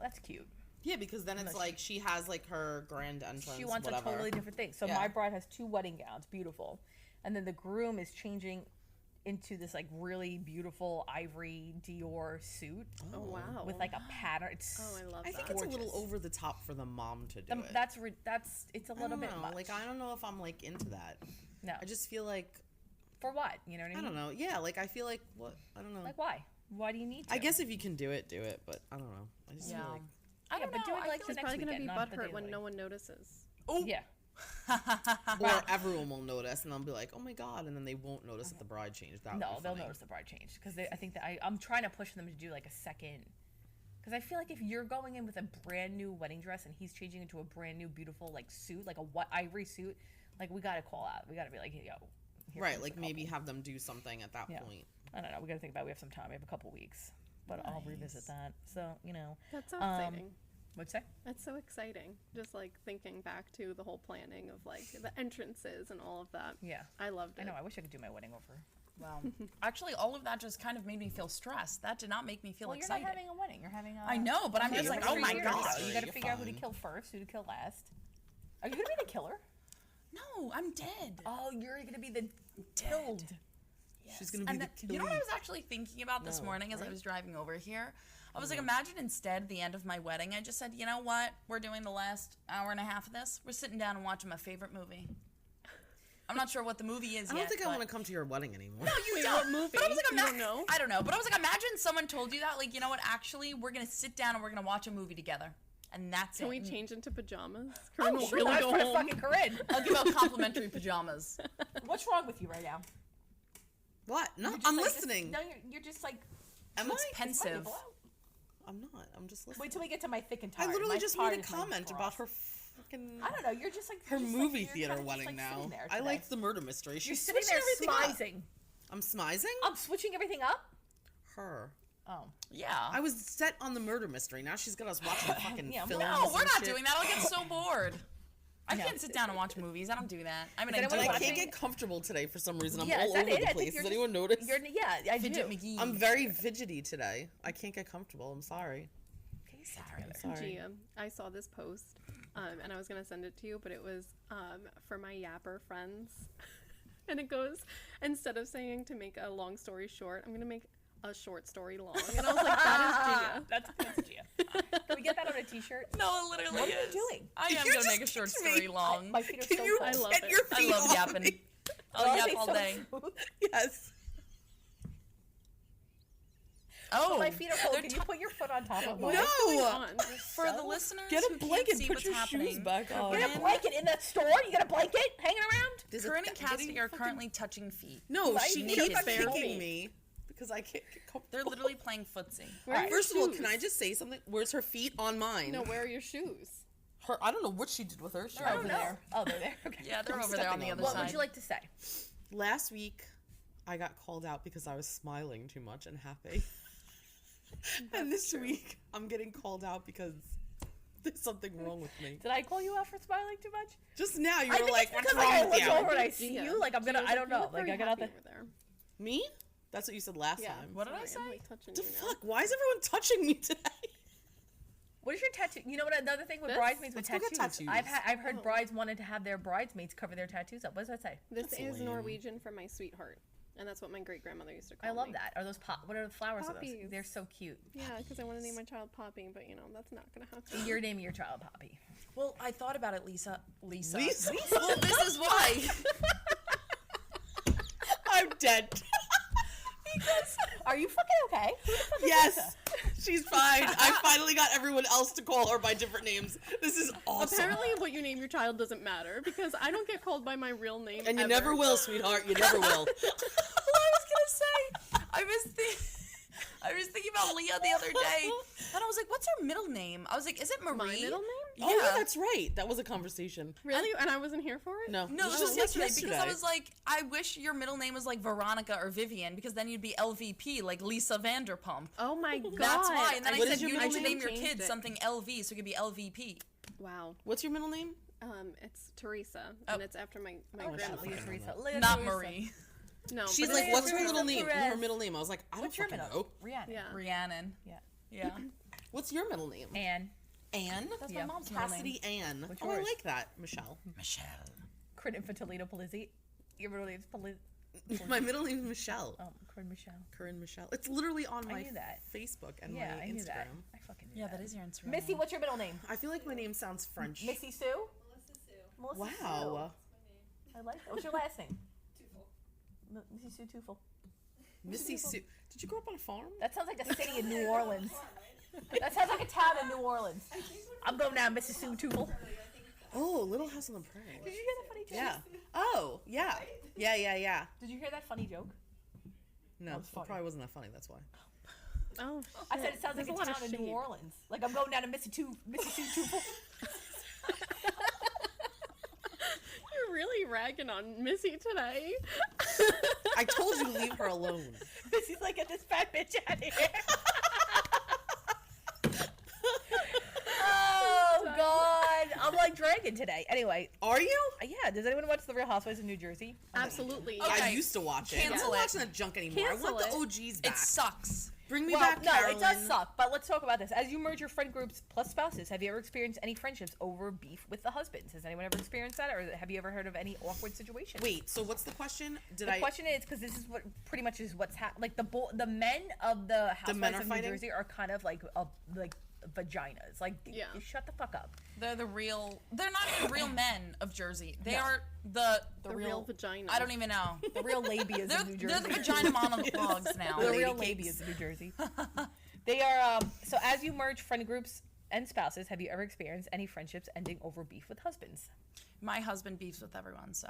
That's cute. Yeah, because then it's like she has like her grand entrance. She wants whatever. a totally different thing. So Yeah. my bride has 2 wedding gowns, beautiful, and then the groom is changing into this like really beautiful ivory Dior suit Oh wow. with like a pattern. It's Oh, I love I that. think it's a little gorgeous. over the top for the mom to do it. that's it's a I little don't bit know. much. Like I don't know if I'm like into that. No, I just feel like for what? You know what I mean? I don't know. Yeah, like I feel like what I don't know. Like why? Why do you need to? I guess if you can do it, do it. But I don't know. I just Yeah. feel like I don't but know. do it I like feel the She's next probably gonna weekend, be not the day butthurt of when the no wedding. one notices. Oh. Yeah. or everyone will notice and they'll be like, "Oh my god," and then they won't notice that the bride changed. That would No, be they'll funny. notice the bride changed because I think that I'm trying to push them to do like a second. Because I feel like if you're going in with a brand new wedding dress and he's changing into a brand new beautiful like suit, like a ivory suit, like we gotta call out. We gotta be like, yo, here Right, comes like the maybe couple. have them do something at that Yeah. point. I don't know. We gotta think about. It. We have some time. We have a couple weeks, but I'll revisit that. So That's so exciting. what'd you say? That's so exciting. Just like thinking back to the whole planning of like the entrances and all of that. Yeah, I loved it. I know. I wish I could do my wedding over. Well, actually, all of that just kind of made me feel stressed. That did not make me feel Well, you're excited. not having a wedding. You're having a. I know, but I'm Yeah, just you're like, having oh my a year god. ago. You gotta You're figure out who to fine. kill first, who to kill last. Are you gonna be the killer? No, I'm dead. Oh, you're gonna be the killed. She's gonna be And the you know what I killing. was actually thinking about this No, morning as I right? was driving over here? I was like, imagine instead the end of my wedding, I just said, you know what? We're doing the last hour and a half of this. We're sitting down and watching my favorite movie. I'm not sure what the movie is I don't yet. think I but- want to come to your wedding anymore. No, you Wait, don't. what movie? But I was like, You don't know? I don't know. But I was like, imagine someone told you that, like, you know what? Actually, we're gonna sit down and we're gonna watch a movie together, and that's Can it. we And change into pajamas? Oh, Corinne will sure, really that's go for home. fucking Corinne. I'll give out complimentary pajamas. What's wrong with you right now? What? No, You're just I'm like, listening. No, you're just like. Am Looks I? pensive. I'm not. I'm just listening. Wait till we get to my thick and I tired. literally My just part made a is my comment about cross. her fucking I don't know. You're just like her you're just movie like, you're theater kinda just, wedding like, now. sitting there I today. liked the murder mystery. You're She's sitting switching there everything up. smizing. I'm smizing? I'm switching everything up. Her. Oh, Yeah. I was set on the murder mystery. Now she's got us watching fucking Yeah, films. No, we're and not shit. doing that. I'll get so bored. I No. can't sit down and watch movies. I don't do that. I mean, Is I do. anyone I but can't watching- get comfortable today for some reason. I'm yeah. all Is that over it? the I think place. you're Does just- anyone notice? Yeah, I Fidget do. McGee. I'm very fidgety today. I can't get comfortable. I'm sorry. Okay, sorry. I'm sorry. Gia, I saw this post, and I was gonna send it to you, but it was for my yapper friends, and it goes, instead of saying to make a long story short, I'm gonna make a short story long, and I was like, that is Gia. That's Gia. Can we get that on a T-shirt? No, it literally What are you is. doing? I am You gonna just make a short kicked me. story long. My feet are Can so you cold. I love get it. your I feet love off yapping. me? I'll Are yap they all so day. smooth? Yes. Oh, My feet are cold. they're Can you put your foot on top of mine? No. Going on? for the So? listeners Get who a can't blanket. see Put what's your happening. shoes back on. Get a blanket in that store. You got a blanket hanging around? There's a Corinne and th- Cassie getting are fucking- currently touching feet. No, Right? she Naked keeps bare kicking feet. me because I can't get comfortable. They're literally playing footsie. Where are your First of all, shoes? can I just say something? Where's her feet on mine? No, where are your shoes? Her. I don't know what she did with her shoes. They're over there. Oh, they're there. Okay. Yeah, they're I'm over there on stepping the on other What side. would you like to say? Last week, I got called out because I was smiling too much and happy. And this week, I'm getting called out because there's something wrong with me. Did I call you out for smiling too much? Just now, you I were think like, it's "What's because like, I wrong with look you?" over and I see Gia. you. Like I'm gonna. Gia's I don't you know. look Like very I got out happy there. over there. Me? That's what you said last Yeah. time. What did I Sorry, I'm, say? like, touching The you now. fuck? Why is everyone touching me today? What is your tattoo? You know what? Another thing with This? bridesmaids with Let's go get tattoos. tattoos. I've heard brides wanted to have their bridesmaids cover their tattoos up. What does that say? This That's is lame. Norwegian for my sweetheart, and that's what my great grandmother used to call I love me. that. Are those What are the flowers of those? Poppies. They're so cute. Yeah, because I want to name my child Poppy, but that's not gonna happen. You're naming your child Poppy. Well, I thought about it, Lisa. Lisa. Lisa? Well, this is why. I'm dead. Are you fucking okay? Who the fuck is Yes, Lisa? she's fine. I finally got everyone else to call her by different names. This is awesome. Apparently, what you name your child doesn't matter because I don't get called by my real name. And you ever. never will, sweetheart. You never will. Well, I was gonna say, I was thinking about Leah the other day, and I was like, "What's her middle name?" I was like, "Is it Marie?" My middle name? Yeah. Oh, yeah, that's right. That was a conversation. Really? And I wasn't here for it? No, No, this this was was like yesterday because I was like, I wish your middle name was like Veronica or Vivian because then you'd be LVP, like Lisa Vanderpump. Oh my god. That's why. And then I What said is your you middle need to name? name your Changed kid it. something LV so it could be LVP. Wow. What's your middle name? It's Teresa, and it's after my Oh, grandmother. shit. Leah, Teresa. Teresa. Leah, Not Teresa. Marie. No, She's but like, it's- what's her Teresa middle name? Perez. Her middle name. I was like, I don't What's your fucking middle? know. Rhiannon. Yeah. Rhiannon. Yeah. Yeah. What's your middle name? Anne. Anne? That's Yeah. my mom's middle name. Cassidy Ann. What's Oh, I yours? like that. Michelle. Michelle. Corinne Infantolino Polizzi. Your middle name's Polizzi. My middle name is Michelle. Oh, Corinne Michelle. Corinne Michelle. It's literally on I my knew that. Facebook and Yeah, my I knew Instagram. that. I fucking knew Yeah, that. that is your Instagram. Missy, what's your middle name? I feel like my name sounds French. Missy Sue? Melissa Sue. Wow. I like that. What's your last name? Missy Sue Tufel. Missy Sue. Did you grow up on a farm? That sounds like a city in New Orleans. That sounds like a town in New Orleans. I'm going down Missy Sue Tufel. Oh, Little House on the Prairie. Did you hear that funny joke? Yeah. Oh, yeah. Yeah. Did you hear that funny joke? No, it's it funny. probably wasn't that funny. That's why. Oh, I said it sounds like There's a lot of town in New shade. Orleans. Like I'm going down to Missy Sue Tufel. You're really ragging on Missy today. I told you to leave her alone. Missy's like, get this fat bitch out of here. Oh God, I'm like dragging today. Anyway, Are you? yeah. Does anyone watch The Real Housewives of New Jersey? Absolutely. Okay. I used to watch it. I'm Cancel not it. watching that junk anymore. Cancel I want it. the OGs back. It sucks. Bring me Well, back, no, Carolyn. it does suck. But let's talk about this. As you merge your friend groups plus spouses, have you ever experienced any friendships over beef with the husbands? Has anyone ever experienced that, or have you ever heard of any awkward situations? Wait, so what's the question? The question is because this is what pretty much is what's like the men of the men housewives are of fighting? New Jersey are kind of like vaginas. Like, Yeah. you shut the fuck up. They're the real. They're not even real men of Jersey. They No. are the The real vagina. I don't even know. The real labias They're, of New they're Jersey. the vagina monologues now. The Lady real cakes. labias of New Jersey. They are so as you merge friend groups and spouses, have you ever experienced any friendships ending over beef with husbands? My husband beefs with everyone, so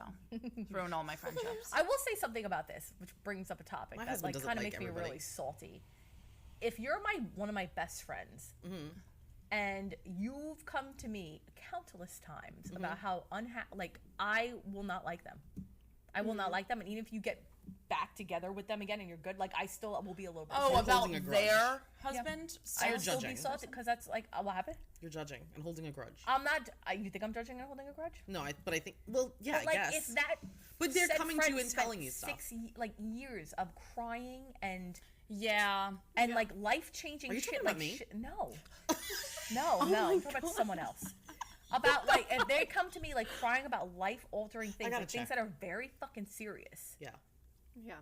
ruin all my friendships. I will say something about this, which brings up a topic My that husband like doesn't kind of like makes me everybody. really salty. If you're one of my best friends, Mm-hmm. and you've come to me countless times Mm-hmm. about how I will not like them. I will Mm-hmm. not like them, and even if you get back together with them again and you're good, like I still will be a little bit. Oh, salty. about holding a grudge. their husband? I you're will still be judging. salty because that's like what happened. You're judging and holding a grudge. I'm not. You think I'm judging and holding a grudge? No, but I think. Well, yeah, But, like, I guess. if that. But they're said coming to you friend and spent telling you stuff. 6 years of crying and Yeah. like life changing Are you shit. talking Like about me? No, no. I'm talking about someone else. About like if they come to me like crying about life altering things, gotta like things check. that are very fucking serious. Yeah. Yeah.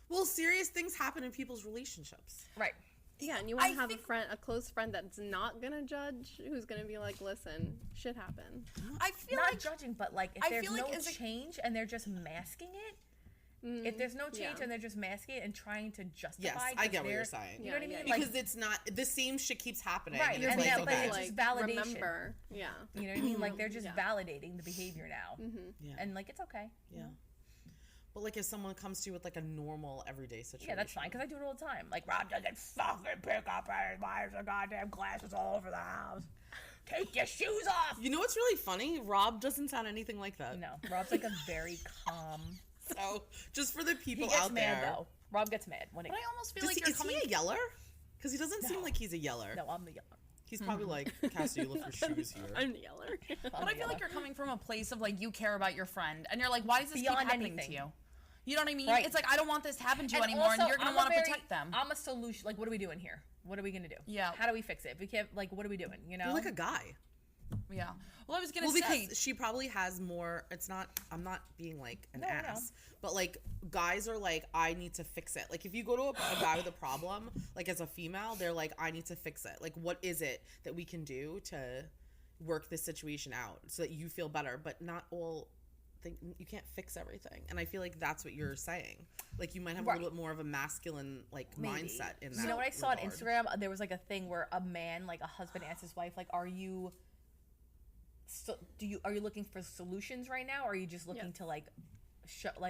Well, serious things happen in people's relationships. Right. Yeah, and you want I to have think- a close friend that's not gonna judge, who's gonna be like, "Listen, shit happened." I feel Not like judging, but like if I there's feel like no as a- change and they're just masking it. If there's no change yeah. and they're just masking it and trying to justify, Yes, I 'cause get what you're they're- saying. You know what I Yeah, mean? yeah, Like, Because it's not the same shit keeps happening. Right, And You're it's and like, yeah, but okay. it's just validation. Remember, yeah. you know what I mean? Like they're just Yeah. validating the behavior now, Yeah. and like it's okay. Yeah. But like if someone comes to you with like a normal everyday situation. Yeah, that's fine because I do it all the time. Like Rob doesn't fucking pick up his wives and goddamn glasses all over the house. Take your shoes off. You know what's really funny? Rob doesn't sound anything like that. No, Rob's like a very calm. So just for the He people gets out mad there. though. Rob gets mad when it. but I almost feel Does like he, you're is coming. he a yeller? Because he doesn't seem No. like he's a yeller. No, I'm the yeller. He's probably like, Cassie, you left your shoes here. I'm the yeller. But I feel like you're coming from a place of like you care about your friend, and you're like, why does this Beyond keep happening anything. to you? You know what I mean? Right. It's like I don't want this to happen to you And anymore, and also, you're gonna I'm want a to very- protect them. I'm a solution. Like, what are we doing here? What are we gonna do? Yeah. How do we fix it? If we can't, like, what are we doing? You know? You're like a guy. Yeah. Well, I was gonna Well, say. because she probably has more. It's not. I'm not being like an No, no. ass, but like guys are like, I need to fix it. Like if you go to a guy with a problem, like as a female, they're like, I need to fix it. Like what is it that we can do to work this situation out so that you feel better? But not all. You can't fix everything, and I feel like that's what you're saying. Like you might have a Right. little bit more of a mascune like Maybe. mindset in that. You know what I saw on regard. Instagram? There was like a thing where a man, like a husband, asked his wife, like, "Are you are you looking for solutions right now, or are you just looking Yes. to like,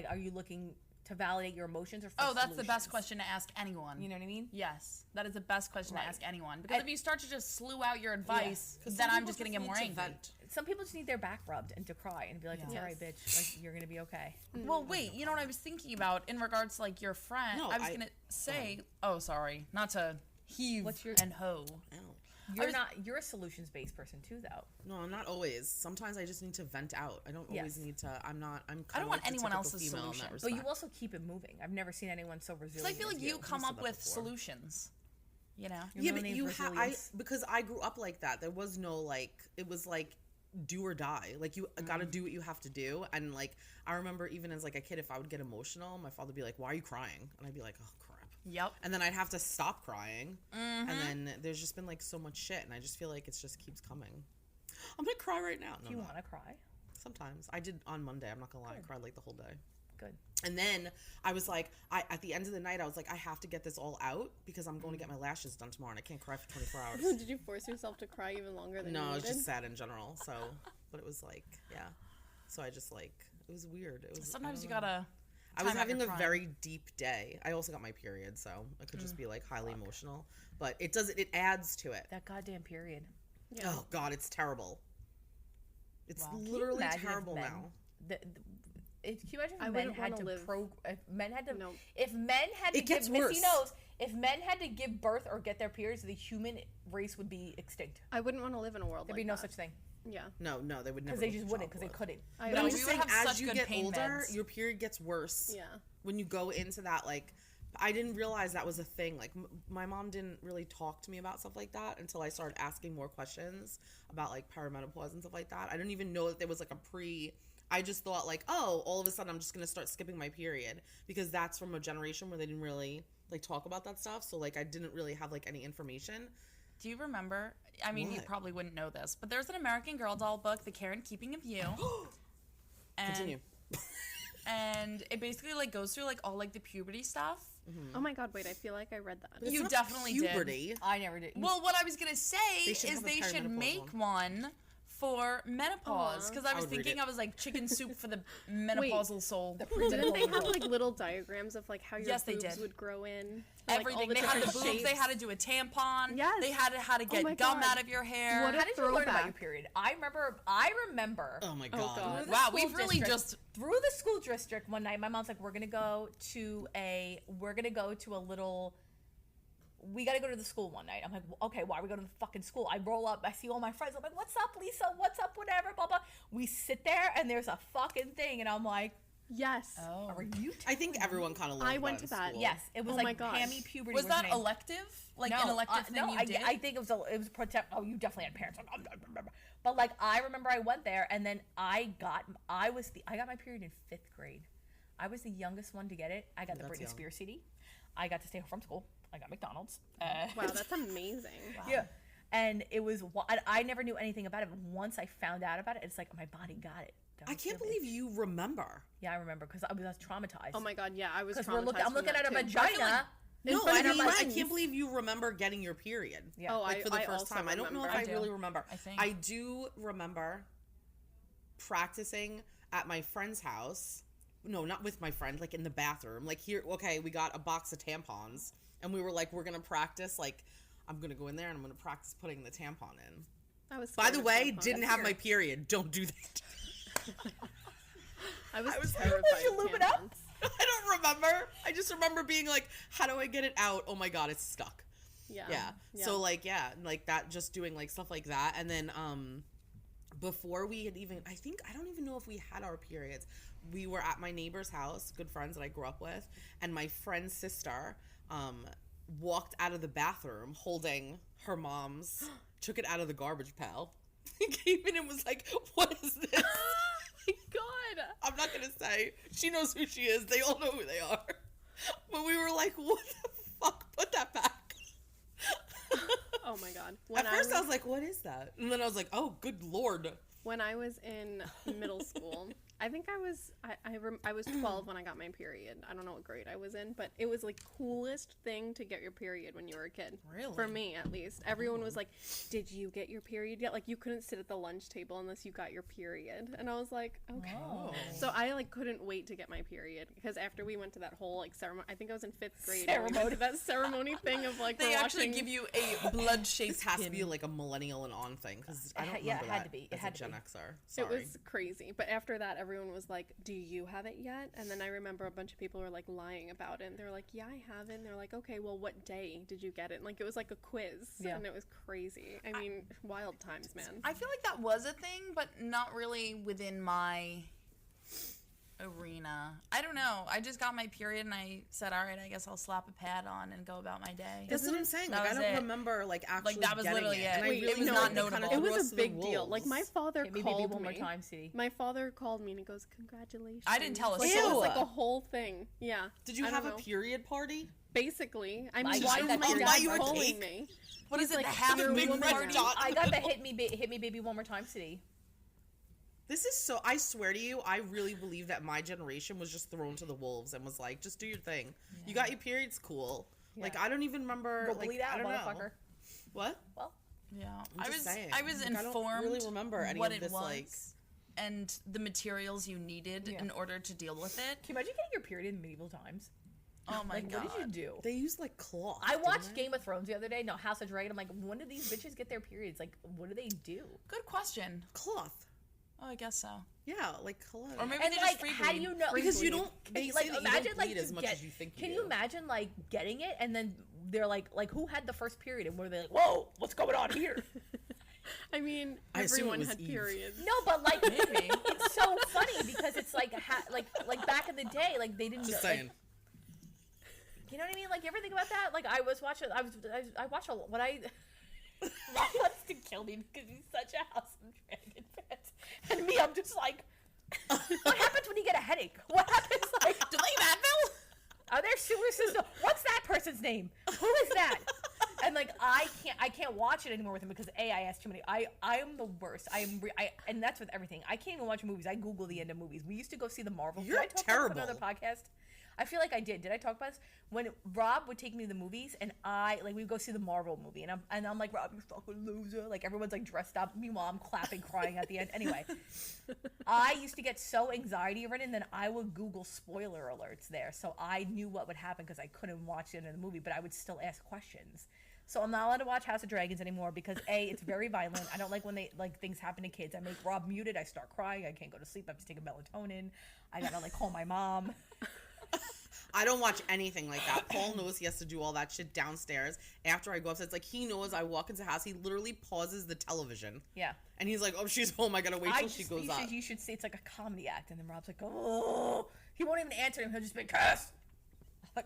are you looking to validate your emotions or? For Oh, that's the best solutions? question to ask anyone. You know what I mean? Yes, that is the best question Right. to ask anyone. Because And- if you start to just slew out your advice, 'Cause then some I'm people just gonna just get need more to angry. vent. Some people just need their back rubbed and to cry and be like, "It's Yeah. all right, bitch. Like you're gonna be okay." Well, wait. You know what I was thinking about in regards to like your friend? No, I was I- gonna say. Oh, sorry, not to heave What's your- and hoe. Ow. You're a solutions based person too, though. No, I'm not always. Sometimes I just need to vent out. I don't always need to. I'm I kind don't of want like the anyone typical else's female in solution. that But you respect. also keep it moving. I've never seen anyone so resilient. I feel like as you come said up that with before. solutions. You know. Your Yeah, middle but name's you Resilience. because I grew up like that. There was no like, it was like do or die. Like you gotta do what you have to do. And like I remember even as like a kid, if I would get emotional, my father would be like, "Why are you crying?" And I'd be like, "Oh crap." Yep. And then I'd have to stop crying. And then there's just been like so much shit, and I just feel like it just keeps coming. I'm gonna cry right now. No, Do you I'm want not. to cry? Sometimes I did on Monday. I'm not gonna lie, I cried like the whole day. Good. And then I was like, at the end of the night, I was like, I have to get this all out because I'm going to get my lashes done tomorrow, and I can't cry for 24 hours. Did you force yourself to cry even longer than No, you I needed? was just sad in general. So, but it was like, yeah. So I just like, it was weird. It was. Sometimes I you don't know. gotta. I was time out having your a crying. very deep day. I also got my period, so I could just be like highly emotional. But it does. It adds to it. That goddamn period. Yeah. Oh God, it's terrible. It's Can you literally imagine if terrible men- now. Can you imagine if I men wouldn't had wanna to live- if men had to No. if men had to It gets give Missy worse. knows if men had to give birth or get their periods, the human race would be extinct. I wouldn't want to live in a world There'd like be no that. such thing Yeah. No, they would never. because they go just for wouldn't because they childbirth. couldn't. I But I'm No, just we would saying, have as such you good get pain older, meds. your period gets worse. Yeah. When you go into that, like, I didn't realize that was a thing. Like, my mom didn't really talk to me about stuff like that until I started asking more questions about, like, perimenopause and stuff like that. I didn't even know that there was, like, I just thought, like, oh, all of a sudden I'm just going to start skipping my period because that's from a generation where they didn't really, like, talk about that stuff. So, like, I didn't really have, like, any information. Do you remember? I mean, you What? probably wouldn't know this, but there's an American Girl doll book, The Care and Keeping of You. and, Continue. And it basically like goes through like all like the puberty stuff. Oh my God! Wait, I feel like I read that. But it's You not definitely did. puberty. I never did. Well, what I was gonna say They should is have a they should perimenopause make one for menopause Aw. because I was would read thinking it. I was like chicken soup for the menopausal soul. Didn't they have like little diagrams of like how your Yes, they boobs did. would grow in? Like, all Everything. the They had the different boobs. They shapes? had to do a tampon. Yes. They had how to get my gum God. out of your hair. What a How did you learn about throwback. your period? I remember. Oh, my Oh, God. God. Through the Wow, school we've really district- just- through the school district one night. My mom's like, we're gonna go to a little. We gotta go to the school one night. I'm like, well, okay, why are we going to the fucking school? I roll up, I see all my friends. I'm like, what's up, Lisa? What's up? Whatever, blah blah. We sit there and there's a fucking thing, and I'm like, Yes. Oh. are you? I think everyone kind of learned I about went it to in that. school. Yes, it was Oh my like gosh. Pammy puberty. Was her that name. elective? Like an elective thing no, you did? I think it was protect. Oh, you definitely had parents. But like I remember I went there and then I got my period in 5th grade. I was the youngest one to get it. I got the That's Britney young. Spears CD. I got to stay home from school. I got McDonald's. Wow, that's amazing. Yeah. And it was, I never knew anything about it. But once I found out about it, it's like my body got it. I can't believe you remember. Yeah, I remember because I was traumatized. Oh my God, yeah, I was. Because I'm I'm looking at a vagina. No, front I of mean, my I friends. can't believe you remember getting your period. Yeah. Oh, Like for the I first also time. I don't know if remember. I I really do. remember. I think. I do remember practicing at my friend's house. No, not with my friend, like in the bathroom. Like here, okay, we got a box of tampons and we were like, we're going to practice. Like, I'm going to go in there and I'm going to practice putting the tampon in. I was. By scared the of way, tampons. didn't have my period. Don't do that. I was was- terrified. Did you of lube it up? tampons. I don't remember. I just remember being like, how do I get it out? Oh my God, it's stuck. Yeah. Yeah. So like like that, just doing like stuff like that. And then before we had even, I don't even know if we had our periods. We were at my neighbor's house, good friends that I grew up with, and my friend's sister walked out of the bathroom holding her mom's, took it out of the garbage pail, came in and was like, what is this? God. I'm not gonna say. She knows who she is. They all know who they are. But we were like, what the fuck? Put that back. Oh my God. At first I was like, what is that? And then I was like, oh, good Lord. When I was in middle school, I think I was 12 when I got my period. I don't know what grade I was in, but it was like coolest thing to get your period when you were a kid. Really? For me, at least. Everyone was like, "Did you get your period yet?" Like you couldn't sit at the lunch table unless you got your period. And I was like, "Okay." Oh. So I like couldn't wait to get my period because after we went to that whole like ceremony, I think I was in 5th grade. and we went to that ceremony thing of like They we're actually washing- give you a blood-shaped This has to pin. be like a millennial and on thing because I don't remember Yeah, it had that to be. as It had a to be. Gen Xer. Sorry. It was crazy. But after that, everyone was like, do you have it yet? And then I remember a bunch of people were like lying about it. And they were like, yeah, I have it. And they're like, okay, well, what day did you get it? And, like, it was like a quiz. Yeah. And it was crazy. I mean, wild times, man. I feel like that was a thing, but not really within my arena. I don't know. I just got my period and I said, all right, I guess I'll slap a pad on and go about my day. That's what I'm saying. That Like, I was don't it. remember, like, actually Like, that was getting literally it. And I Wait, really it was know, not like, notable. kinda It was rest a of the big deal. Like, my wolves. father Hit me, baby, called one more me. time, CD. My father called me and he goes, congratulations. I didn't tell a Like, it was soul. like a whole thing. Yeah. Did you I have don't a know. period party? Basically. I My mean, God, my that's dad your calling cake. me. What is He's it? like, The half "You're a big woman red now." dot. I got the hit me, baby, one more time, CD. This is so, I swear to you, I really believe that my generation was just thrown to the wolves and was like, just do your thing. You got your periods, cool. Like, Yeah. I don't even remember, Go like, bleed out, I don't know. motherfucker. What? Well, Yeah. I'm I just was saying. I was Like, I don't informed really remember any what of it this, was like- and the materials you needed Yeah. in order to deal with it. can you imagine getting your period in medieval times? Oh my Like, god. what did you do? They use, like, cloth. I didn't watched they? Game of Thrones the other day. No, House of Dragon. I'm like, when do these bitches get their periods? Like, what do they do? Good question. Cloth. Oh, I guess so. Yeah, like, hello. Or maybe And they like, just free how do bleed. you know? Because you bleed. don't, Can they you, say like, that you imagine don't like bleed to as much get, as you think you Can do. you imagine like getting it and then they're like who had the first period and were they like, whoa, what's going on here? I mean, I assume it everyone was had Eve. periods. No, but like Maybe. it's so funny because it's like like back in the day, like they didn't Just know, like, saying. you know what I mean? Like, you ever think about that? Like, I was watching. I watch a when I. Rob wants to kill me because he's such a House of Dragon fan, and me, I'm just like, what happens when you get a headache? What happens? Like, Do they have Advil? are there sewer systems? What's that person's name? Who is that? And like, I can't watch it anymore with him because I ask too many. I am the worst. And that's with everything. I can't even watch movies. I Google the end of movies. We used to go see the Marvel. You're did I talk about this on terrible. another podcast? I feel like I did. Did I talk about this? When Rob would take me to the movies and we'd go see the Marvel movie and I'm like, Rob, you fucking loser. Like, everyone's like dressed up. Meanwhile, I'm clapping, crying at the end. Anyway, I used to get so anxiety ridden that I would Google spoiler alerts there. So I knew what would happen because I couldn't watch the end of the movie, but I would still ask questions. So I'm not allowed to watch House of Dragons anymore because A, it's very violent. I don't like when things happen to kids. I make Rob muted. I start crying. I can't go to sleep. I have to take a melatonin. I gotta call my mom. I don't watch anything like that. Paul knows he has to do all that shit downstairs after I go upstairs. Like, he knows I walk into the house, he literally pauses the television. Yeah. And he's like, oh, she's home. I gotta wait till she goes up. You should see it's like a comedy act. And then Rob's like, oh. He won't even answer him. He'll just be, Cass. I'm like,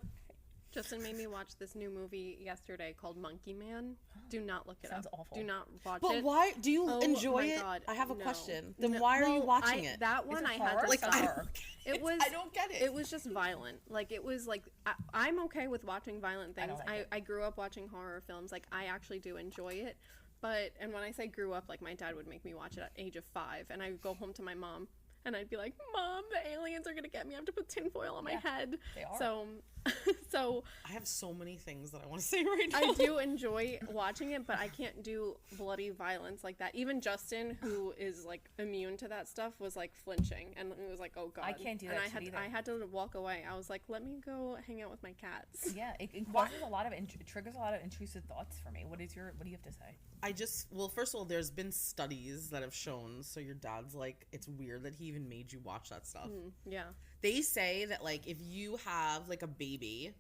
Justin made me watch this new movie yesterday called Monkey Man. Do not look it Sounds up. awful. Do not watch But it. why do you Oh enjoy my it? God, I have a no. question. Then No, why are you well, watching it? That one it I had horror? to Like, stop. I don't get It it. was. I don't get it. It was just violent. Like, it was like I'm okay with watching violent I things. don't like it. I grew up watching horror films. Like, I actually do enjoy it. But and when I say grew up, like, my dad would make me watch it at age of 5, and I would go home to my mom. And I'd be like, Mom, the aliens are gonna get me. I have to put tinfoil on my Yeah, head. they are. So I have so many things that I want to say right now. I do enjoy watching it, but I can't do bloody violence like that. Even Justin, who is like immune to that stuff, was like flinching and it was like, oh god. I can't do and that I shit had either. I had to walk away. I was like, let me go hang out with my cats. yeah, it causes a lot of, it triggers a lot of intrusive thoughts for me. What do you have to say? Well, first of all, there's been studies that have shown, so your dad's like, it's weird that he even made you watch that stuff. Yeah. They say that, like, if you have, like, a baby,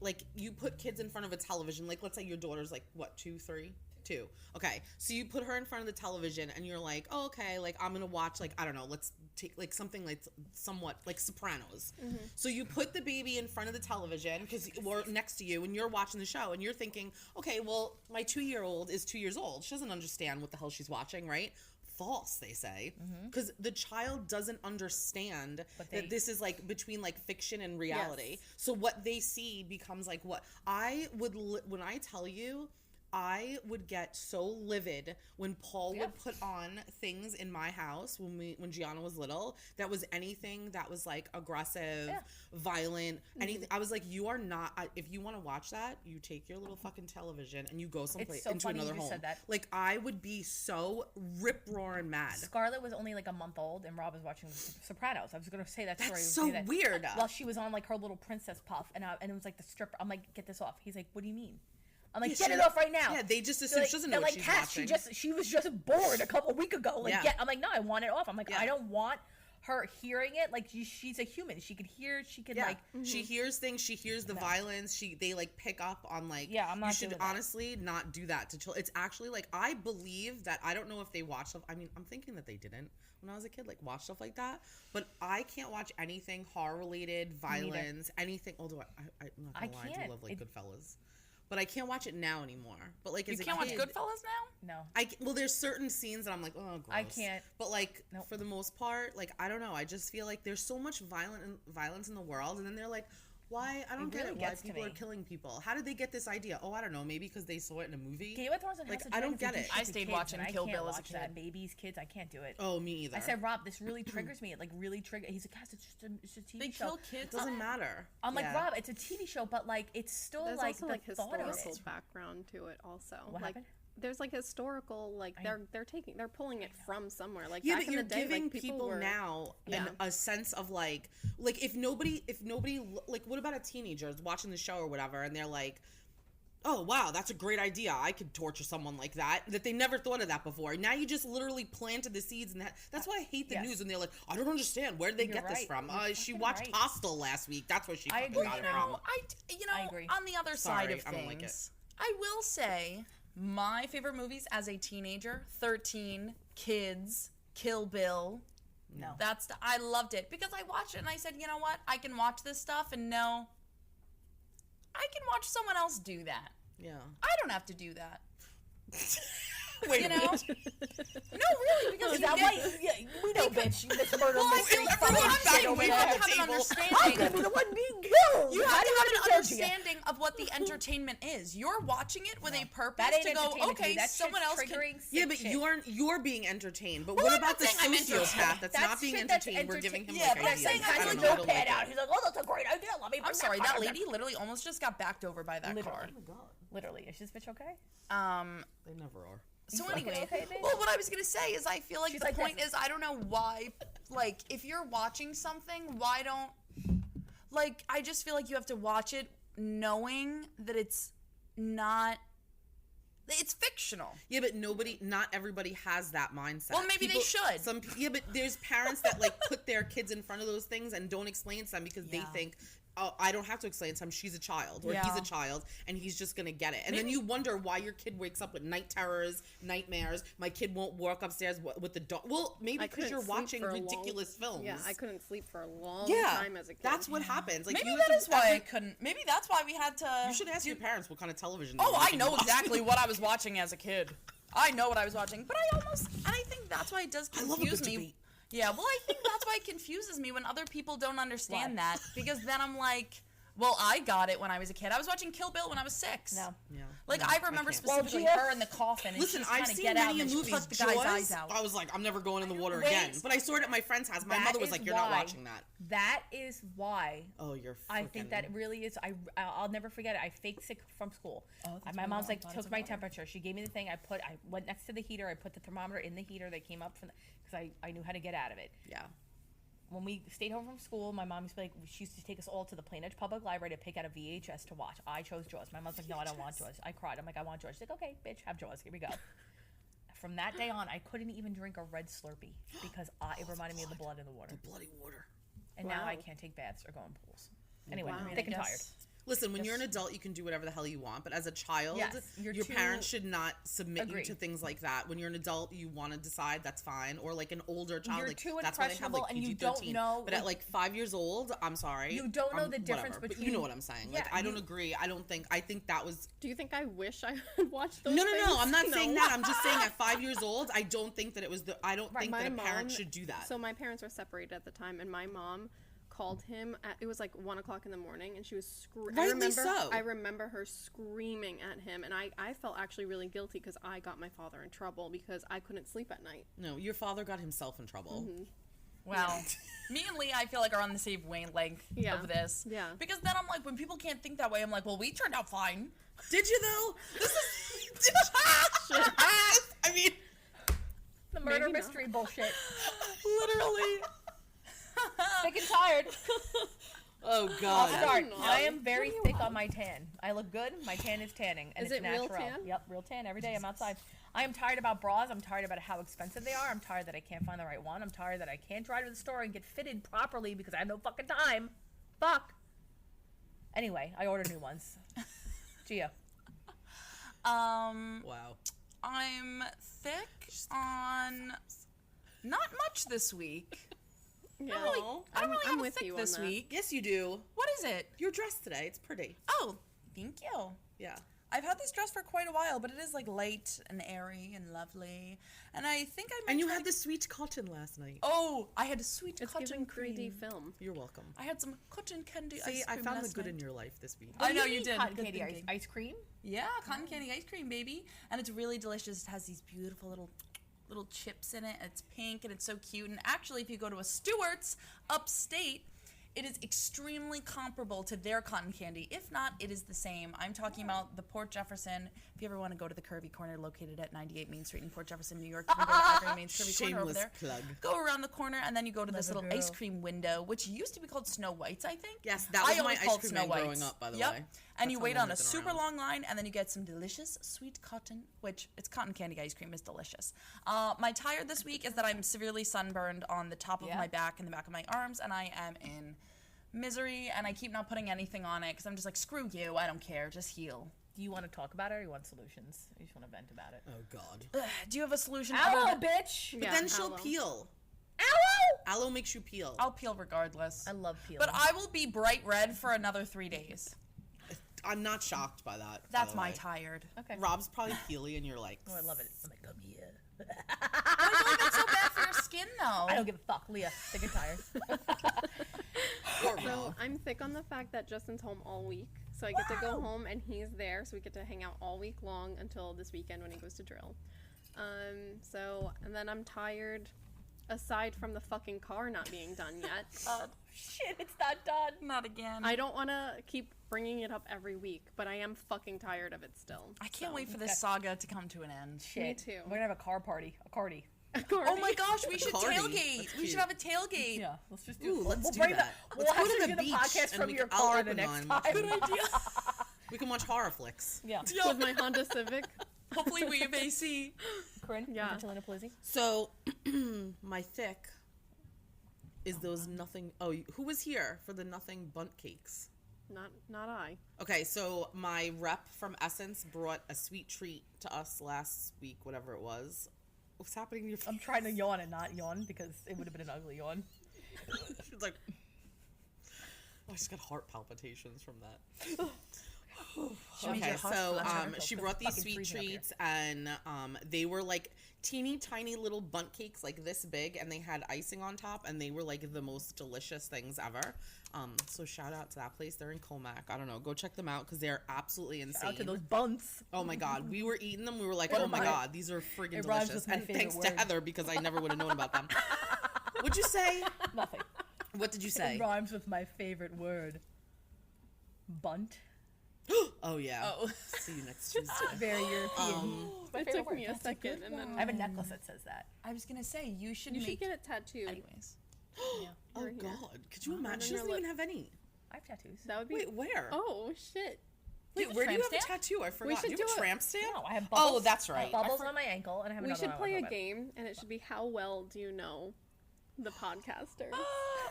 like, you put kids in front of a television, like, let's say your daughter's, like, what, 2, 3? 2. Okay, so you put her in front of the television, and you're like, oh, okay, like, I'm gonna watch, like, I don't know, let's take, like, something, like, somewhat, like, Sopranos. So you put the baby in front of the television, or next to you, and you're watching the show, and you're thinking, okay, well, my 2-year-old is 2 years old. She doesn't understand what the hell she's watching, right? False, they say, because the child doesn't understand that this is like between like fiction and reality. Yes. So what they see becomes like what I would when I tell you, I would get so livid when Paul would put on things in my house when Gianna was little that was anything that was like aggressive, violent, anything. I was like, you are not. If you want to watch that, you take your little fucking television and you go someplace so into funny another you home. said that. Like, I would be so rip roaring mad. Scarlett was only like a month old, and Rob was watching Sopranos. I was gonna say that story. That's so weird. While she was on like her little princess puff, and it was like the stripper. I'm like, get this off. He's like, what do you mean? I'm like, Yeah, get she- it off right now. Yeah, they just They're assume like, she doesn't know they're what like, she's Cass, watching. she was just bored a couple weeks ago. Like, Yeah. I'm like, no, I want it off. I'm like, Yeah. I don't want her hearing it. Like, she's a human. She could hear. She could Yeah, like. she hears things. She hears the violence. They like pick up on like. Yeah, I'm not You should doing that. honestly not do that to children. It's actually like I believe that I don't know if they watch stuff. I mean, I'm thinking that they didn't when I was a kid, like watch stuff like that. But I can't watch anything horror related, violence, anything. Although I'm not gonna lie, I can't. do love like Goodfellas, but I can't watch it now anymore. But like You as a can't watch kid, Goodfellas now? No. well, there's certain scenes that I'm like, oh, gross. I can't. But like Nope. for the most part, like I don't know. I just feel like there's so much violence in the world, and then they're like, why? I don't get really it. Why gets to people are me. killing people? How did they get this idea? Oh, I don't know. Maybe because they saw it in a movie. Game of Thrones and Like, House of I don't Dragons, get they it. do I shit to stayed kids, watching and Kill I can't Bill as a watch that. kid. Babies, kids, I can't do it. Oh, me either. I said, Rob, this really triggers me. It like really triggers. He's like, Cass, it's a TV They show. kill kids. it doesn't matter. I'm like, Yeah. Rob, it's a TV show, but like, it's still There's like also the like thought of historical it. background to it also. What like happened? there's like historical like they're pulling it from somewhere. Like Yeah, back but in you're the day, giving like people were, now Yeah. a sense of like if nobody like what about a teenager is watching the show or whatever and they're like, oh wow, that's a great idea, I could torture someone like that they never thought of that before. Now you just literally planted the seeds, and that's why I hate the Yes. news, and they're like, I don't understand, where did they You're get this right. from? You're She fucking watched right. Hostel last week, that's where she I fucking agree. got it You know, from. I agree. on the other side Sorry, of I don't like it. things, I will say my favorite movies as a teenager: 13, Kids, Kill Bill. No. I loved it because I watched it and I said, you know what? I can watch this stuff and know I can watch someone else do that. Yeah. I don't have to do that. Wait You a know? minute. No, really, because Is that why? Yeah, we know, bitch. You this murder Well, I mystery feel fucking everyone shit saying over we there. have to have an I'm understanding. gonna be the one being killed. You have How to do have an judge you? understanding of what the entertainment is. You're watching it with a purpose That ain't to go, entertainment to me. okay, That someone shit's else can. triggering Yeah, sick but shit. you're being entertained. But Well, what I'm about not the saying I'm sociopath that's That's not being shit that's entertained? We're giving him Yeah, like but I'm ideas. saying I I feel don't like know. I Notepad don't like out. it. He's like, oh, that's a great idea. Let me. I'm sorry, that lady literally almost just got backed over by that car. Literally, is this bitch okay? They never are. So fucking anyway, okay, babe? well, what I was gonna say is I feel like She's the like point this. is I don't know why, like if you're watching something, why don't, like I just feel like you have to watch it knowing that it's not, it's fictional. Yeah, but not everybody has that mindset. Well, maybe they should. Yeah, but there's parents that like put their kids in front of those things and don't explain to them because they Yeah. think, oh, I don't have to explain to him, she's a child, or he's Yeah. a child, and he's just gonna get it. And then you wonder why your kid wakes up with night terrors, nightmares. My kid won't walk upstairs with the dog. Well, maybe I because couldn't you're sleep watching for a ridiculous films. Yeah, I couldn't sleep for a long Yeah, time as a kid. that's what happens. Like Maybe you that have is to- why I couldn't. Maybe that's why we had to. You should ask your parents what kind of television. they Oh, were I making know you watch. exactly what I was watching as a kid. I know what I was watching, but I think that's why it does I love a confuse good me. debate. Yeah, well, I think that's why it confuses me when other people don't understand Why? that, because then I'm like, well, I got it when I was a kid. I was watching Kill Bill when I was 6. No. Yeah. Like, No, I remember can't. specifically Well, her in the coffin, and Listen, she's I've trying to seen get out, many and she movies. puts the guy's Jaws, eyes out. I was like, I'm never going in the water Wait. again. But I saw it at my friend's house. My That mother was is like, you're not why- watching that. That is why Oh, you're. I think that freaking- really is. I'll never forget it. I faked sick from school. My mom's like took my temperature. She gave me the thing. I went next to the heater. I put the thermometer in the heater. They came up from because I knew how to get out of it. Yeah. When we stayed home from school, my mom used to be like, she used to take us all to the Plain Edge Public Library to pick out a VHS to watch. I chose Jaws. My mom's like, no, I don't want Jaws. I cried. I'm like, I want Jaws. She's like, okay, bitch, have Jaws. Here we go. From that day on, I couldn't even drink a red Slurpee because it reminded me of the blood in the water. Bloody water. And now I Wow. can't take baths or go in pools. Anyway, Wow. thick and tired. Listen, when you're an adult, you can do whatever the hell you want. But as a child, Yes, your you're too- parents should not submit you Agreed. to things like that. When you're an adult, you want to decide, that's fine. Or like an older child, You're like too that's why they have like impressionable and you don't PG-13. know, But at like 5 years old, I'm sorry. You don't know the whatever. difference But you between- know what I'm saying. Yeah, Like I don't you- agree. I think that was. Do you think I wish I had watched those No. things? I'm not saying No. that. I'm just saying at 5 years old, I don't think that it was I don't think that a parent should do that. So my parents were separated at the time, and my mom called him it was like 1 o'clock in the morning, and she was screaming. Rightly so. I remember her screaming at him, and I felt actually really guilty because I got my father in trouble because I couldn't sleep at night. No, your father got himself in trouble. Well, me and Lee, I feel like are on the same wavelength Yeah. of this. Yeah. Because then I'm like, when people can't think that way, I'm like, well, we turned out fine. Did you though? This is. I mean, The murder Maybe not. mystery bullshit. Literally. Thick and tired. Oh I'll God. start. know. I am very What do you thick want? on my tan. I look good. My tan is tanning, and Is it's it real natural. tan? Yep, real tan every day. I'm outside. I am tired about bras. I'm tired about how expensive they are. I'm tired that I can't find the right one. I'm tired that I can't drive to the store and get fitted properly because I have no fucking time. Fuck. Anyway, I ordered new ones. Gia. Wow. I'm thick on not much this week. Yeah. I don't really I'm have a with thick you on this that. week. Yes, you do. What is it? You're dressed today. It's pretty. Oh, thank you. Yeah. I've had this dress for quite a while, but it is like light and airy and lovely. And I think I might And you try had the sweet cotton last night. Oh, I had a sweet It's cotton giving cream. 3D film. You're welcome. I had some cotton candy See, ice I cream found the last good night. in your life this week. I know You you need did. cotton Good candy thinking. ice cream. Yeah, cotton candy ice cream, baby. And it's really delicious. It has these beautiful little chips in it. It's pink and it's so cute. And actually, if you go to a Stewart's upstate, it is extremely comparable to their cotton candy. If not, it is the same. I'm talking about the Port Jefferson. If you ever want to go to the Curvy Corner located at 98 Main Street in Port Jefferson, New York, you can go to Ivory Main's Curvy Corner over Shameless there. plug. Go around the corner and then you go to this Clever little ice girl. cream window, which used to be called Snow White's, I think. Yes, that was I my always ice called cream Snow man White's. growing up, by the Yep. way. And That's you how wait long on a it's been super around. long line, and then you get some delicious sweet cotton, which it's cotton candy ice cream is delicious. My tired this week is that I'm severely sunburned on the top of Yeah. my back and the back of my arms, and I am in misery, and I keep not putting anything on it because I'm just like, screw you, I don't care, just heal. Do you want to talk about it or you want solutions? You just want to vent about it. Oh God. Ugh, do you have a solution? Aloe, other than- bitch! But Yeah, then she'll aloe. peel. Aloe! Aloe makes you peel. I'll peel regardless. I love peeling. But I will be bright red for another 3 days. I'm not shocked by that. by That's the my way. tired. Okay. Rob's probably peely, and you're like, Oh, I love it. I'm like, come here. I feel like that's so bad for your skin, though. I don't give a fuck. Leah, thick and tired. Poor So Rob. I'm thick on the fact that Justin's home all week. So I get to go home and he's there. So we get to hang out all week long until this weekend when he goes to drill. And then I'm tired, aside from the fucking car not being done yet. Shit, it's not done. Not again. I don't want to keep bringing it up every week, but I am fucking tired of it still. I can't So. wait for this saga to come to an end. Shit. too. We're gonna have a car party. A carty. Oh my gosh, we should Cardi. tailgate. That's We cute. should have a tailgate. Yeah, let's just do. Ooh, let's we'll do bring that. We'll Let's go to actually the do the beach podcast and from we your can- I'll car the open next mine. time. Good idea. We can watch horror flicks. Yeah. With my Honda Civic. Hopefully we have AC. Corinne, Yeah. Angelina Polizzi. So, my thick is those nothing. Oh, who was here for the nothing bunt cakes? Not I. Okay, so my rep from Essence brought a sweet treat to us last week, whatever it was. What's happening to your I'm trying to yawn and not yawn because it would have been an ugly yawn. She's like, I just got heart palpitations from that. made Okay, your heart so flutter. she It's brought these fucking sweet freezing up here. treats, and they were like teeny tiny little bunt cakes, like this big, and they had icing on top, and they were like the most delicious things ever. So shout out to that place. They're in Comac. I don't know. Go check them out because they're absolutely insane. Out to those bunts. Oh my god, we were eating them. We were like, What oh am my I- god, these are friggin' It rhymes delicious. with my And favorite thanks word. to Heather because I never would have known about them. What'd you say? Nothing. What did you say? It rhymes with my favorite word. Bunt. Oh yeah. Oh. See you next Tuesday. Very European. My It favorite took word. me a second, and then I have a necklace that says that. I was gonna say you should you make should get it tattooed. anyways. Oh You're here. god, could you on imagine? She your doesn't even lip. have any. I have tattoos. That would be. Wait, where? Oh shit. Wait, a where do you have tramp a tattoo? I forgot. should Do you have do a it. tramp stamp? No, I have bubbles. Oh, that's I have right. bubbles on my ankle, and I have We another should one play on a my game, and it should be how well do you know the podcaster?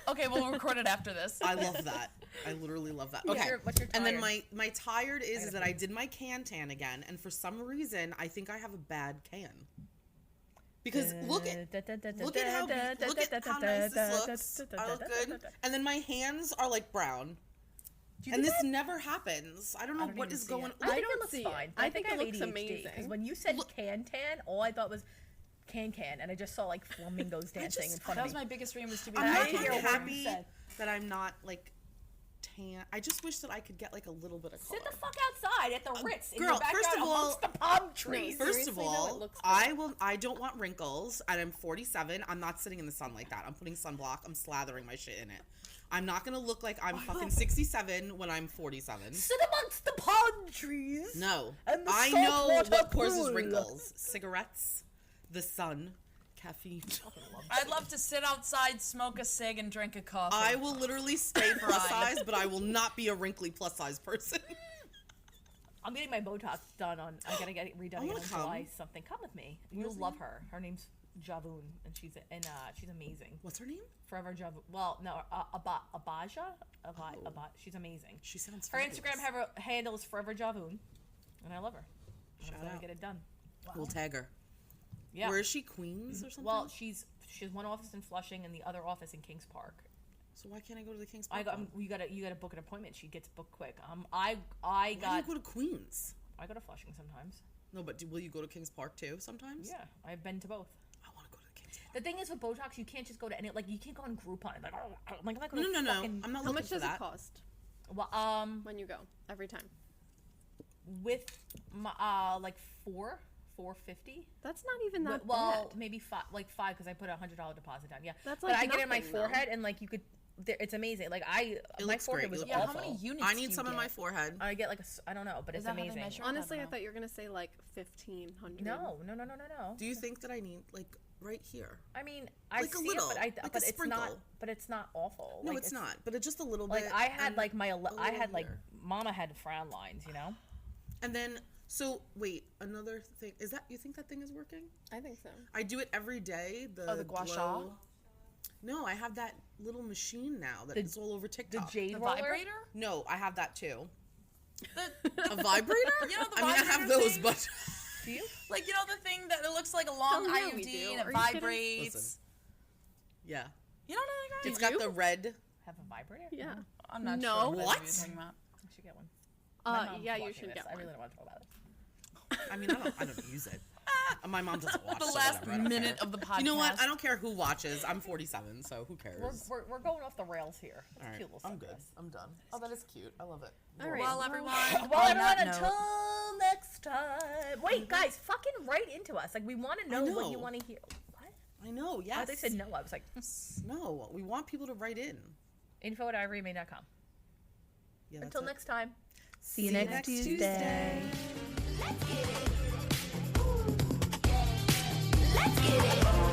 Okay, we'll record it after this. I love that. I literally love that. What's Okay. your And then tired? my tired is gotta that I did my can tan again, and for some reason I think I have a bad can. Because look at how nice this looks. I look good. And then my hands are like brown. And this never happens. I don't know don't what even is see going it. on. I think don't it looks see it. fine. I I think think it I looks have ADHD. amazing. Because when you said can, all I thought was can, and I just saw like flamingos dancing in front That of was me. my biggest dream was to be I'm I not didn't even hear a word you happy said. that I'm not like tan. I just wish that I could get like a little bit of color. Sit the fuck outside at the Ritz in girl, your backyard first of all- amongst the palm trees. First Seriously, of though, all, it looks good. I don't want wrinkles, and I'm 47. I'm not sitting in the sun like that. I'm putting sunblock. I'm slathering my shit in it. I'm not gonna look like I'm fucking 67 when I'm 47. Sit amongst the palm trees. No, And the I know saltwater what causes pool. wrinkles: cigarettes, the sun, caffeine. I'd love to sit outside, smoke a cig, and drink a coffee. I will literally stay plus Right. size, but I will not be a wrinkly plus size person. I'm getting my Botox done on. I gotta get it redone I again wanna on come. July something. Come with me. You'll is it love again? her. Her name's Javoon, and she's amazing. What's her name? Forever Javoon. Well, no, Abaja. She's amazing. She sounds Her fabulous. Instagram handle is Forever Javoon, and I love her. Shout I'm gonna out. get it done. We'll tag her. Yeah. Where is she? Queens or something? Well, she has one office in Flushing and the other office in Kings Park. so why can't I go to the Kings Park? You gotta book an appointment. She gets booked quick. I Why do you go to Queens? I go to Flushing sometimes. No, but will you go to Kings Park too sometimes? Yeah, I've been to both. I want to go to the Kings Park. The thing is with Botox, you can't just go to any you can't go on Groupon. Like, I'm not No, gonna no, no. fucking, I'm not How looking much for does that. it cost Well, when you go every time? with my like $450. That's not even that Well, bad. maybe five because I put $100 deposit down. Yeah, That's but like I get it in my nothing, though. forehead and like you could. It's amazing. Like my looks forehead great. was Yeah, yeah, awful. how many units I do need you some in get? my forehead. I get I don't know, but Is it's that how they amazing. measure? Honestly, I don't know. thought you were gonna say like 1,500. No. Do you think that I need like right here? I mean, I Like a see little, it, like a but it's not. sprinkle. But it's not awful. No, Like, it's not. But it's just a little Like bit. I had and like my a I had little like here. Mama had frown lines, you know. And then so wait, another thing is that you think that thing is working? I think so. I do it every day. the gua sha? glow. No, I have that little machine now that is all over The TikTok. jade The roller. vibrator? No, I have that too. The, A vibrator? You know the I mean, I have vibrator those, thing? but Do you? like, you know the thing that it looks like a long Oh, yeah, we IUD do. and Are it you kidding? vibrates? Listen. yeah, You know what it's I got you? the red. Have a vibrator? Yeah. I'm not No. sure What? you're talking about. I should get one. My mom's Yeah, you watching should this. get I one. really don't want to talk about it. I mean, I don't use it. My mom doesn't watch. The so last whatever, I don't minute care. of the podcast. You know what? I don't care who watches. I'm 47, so who cares? We're going off the rails here. It's All a right, cute little I'm good. sunrise. I'm done. Oh, that is cute. I love it. All right. Well, everyone. Well, on everyone, that note- until next time. Wait, guys, fucking write into us. Like, we want to know what you know. want to hear. What? I know. Yes. Oh, they said no. I was like, No. We want people to write in. info@ivorymain.com. Yeah. that's Until it. next time. See you next Tuesday. Let's get it. Ooh, yeah. Let's get it.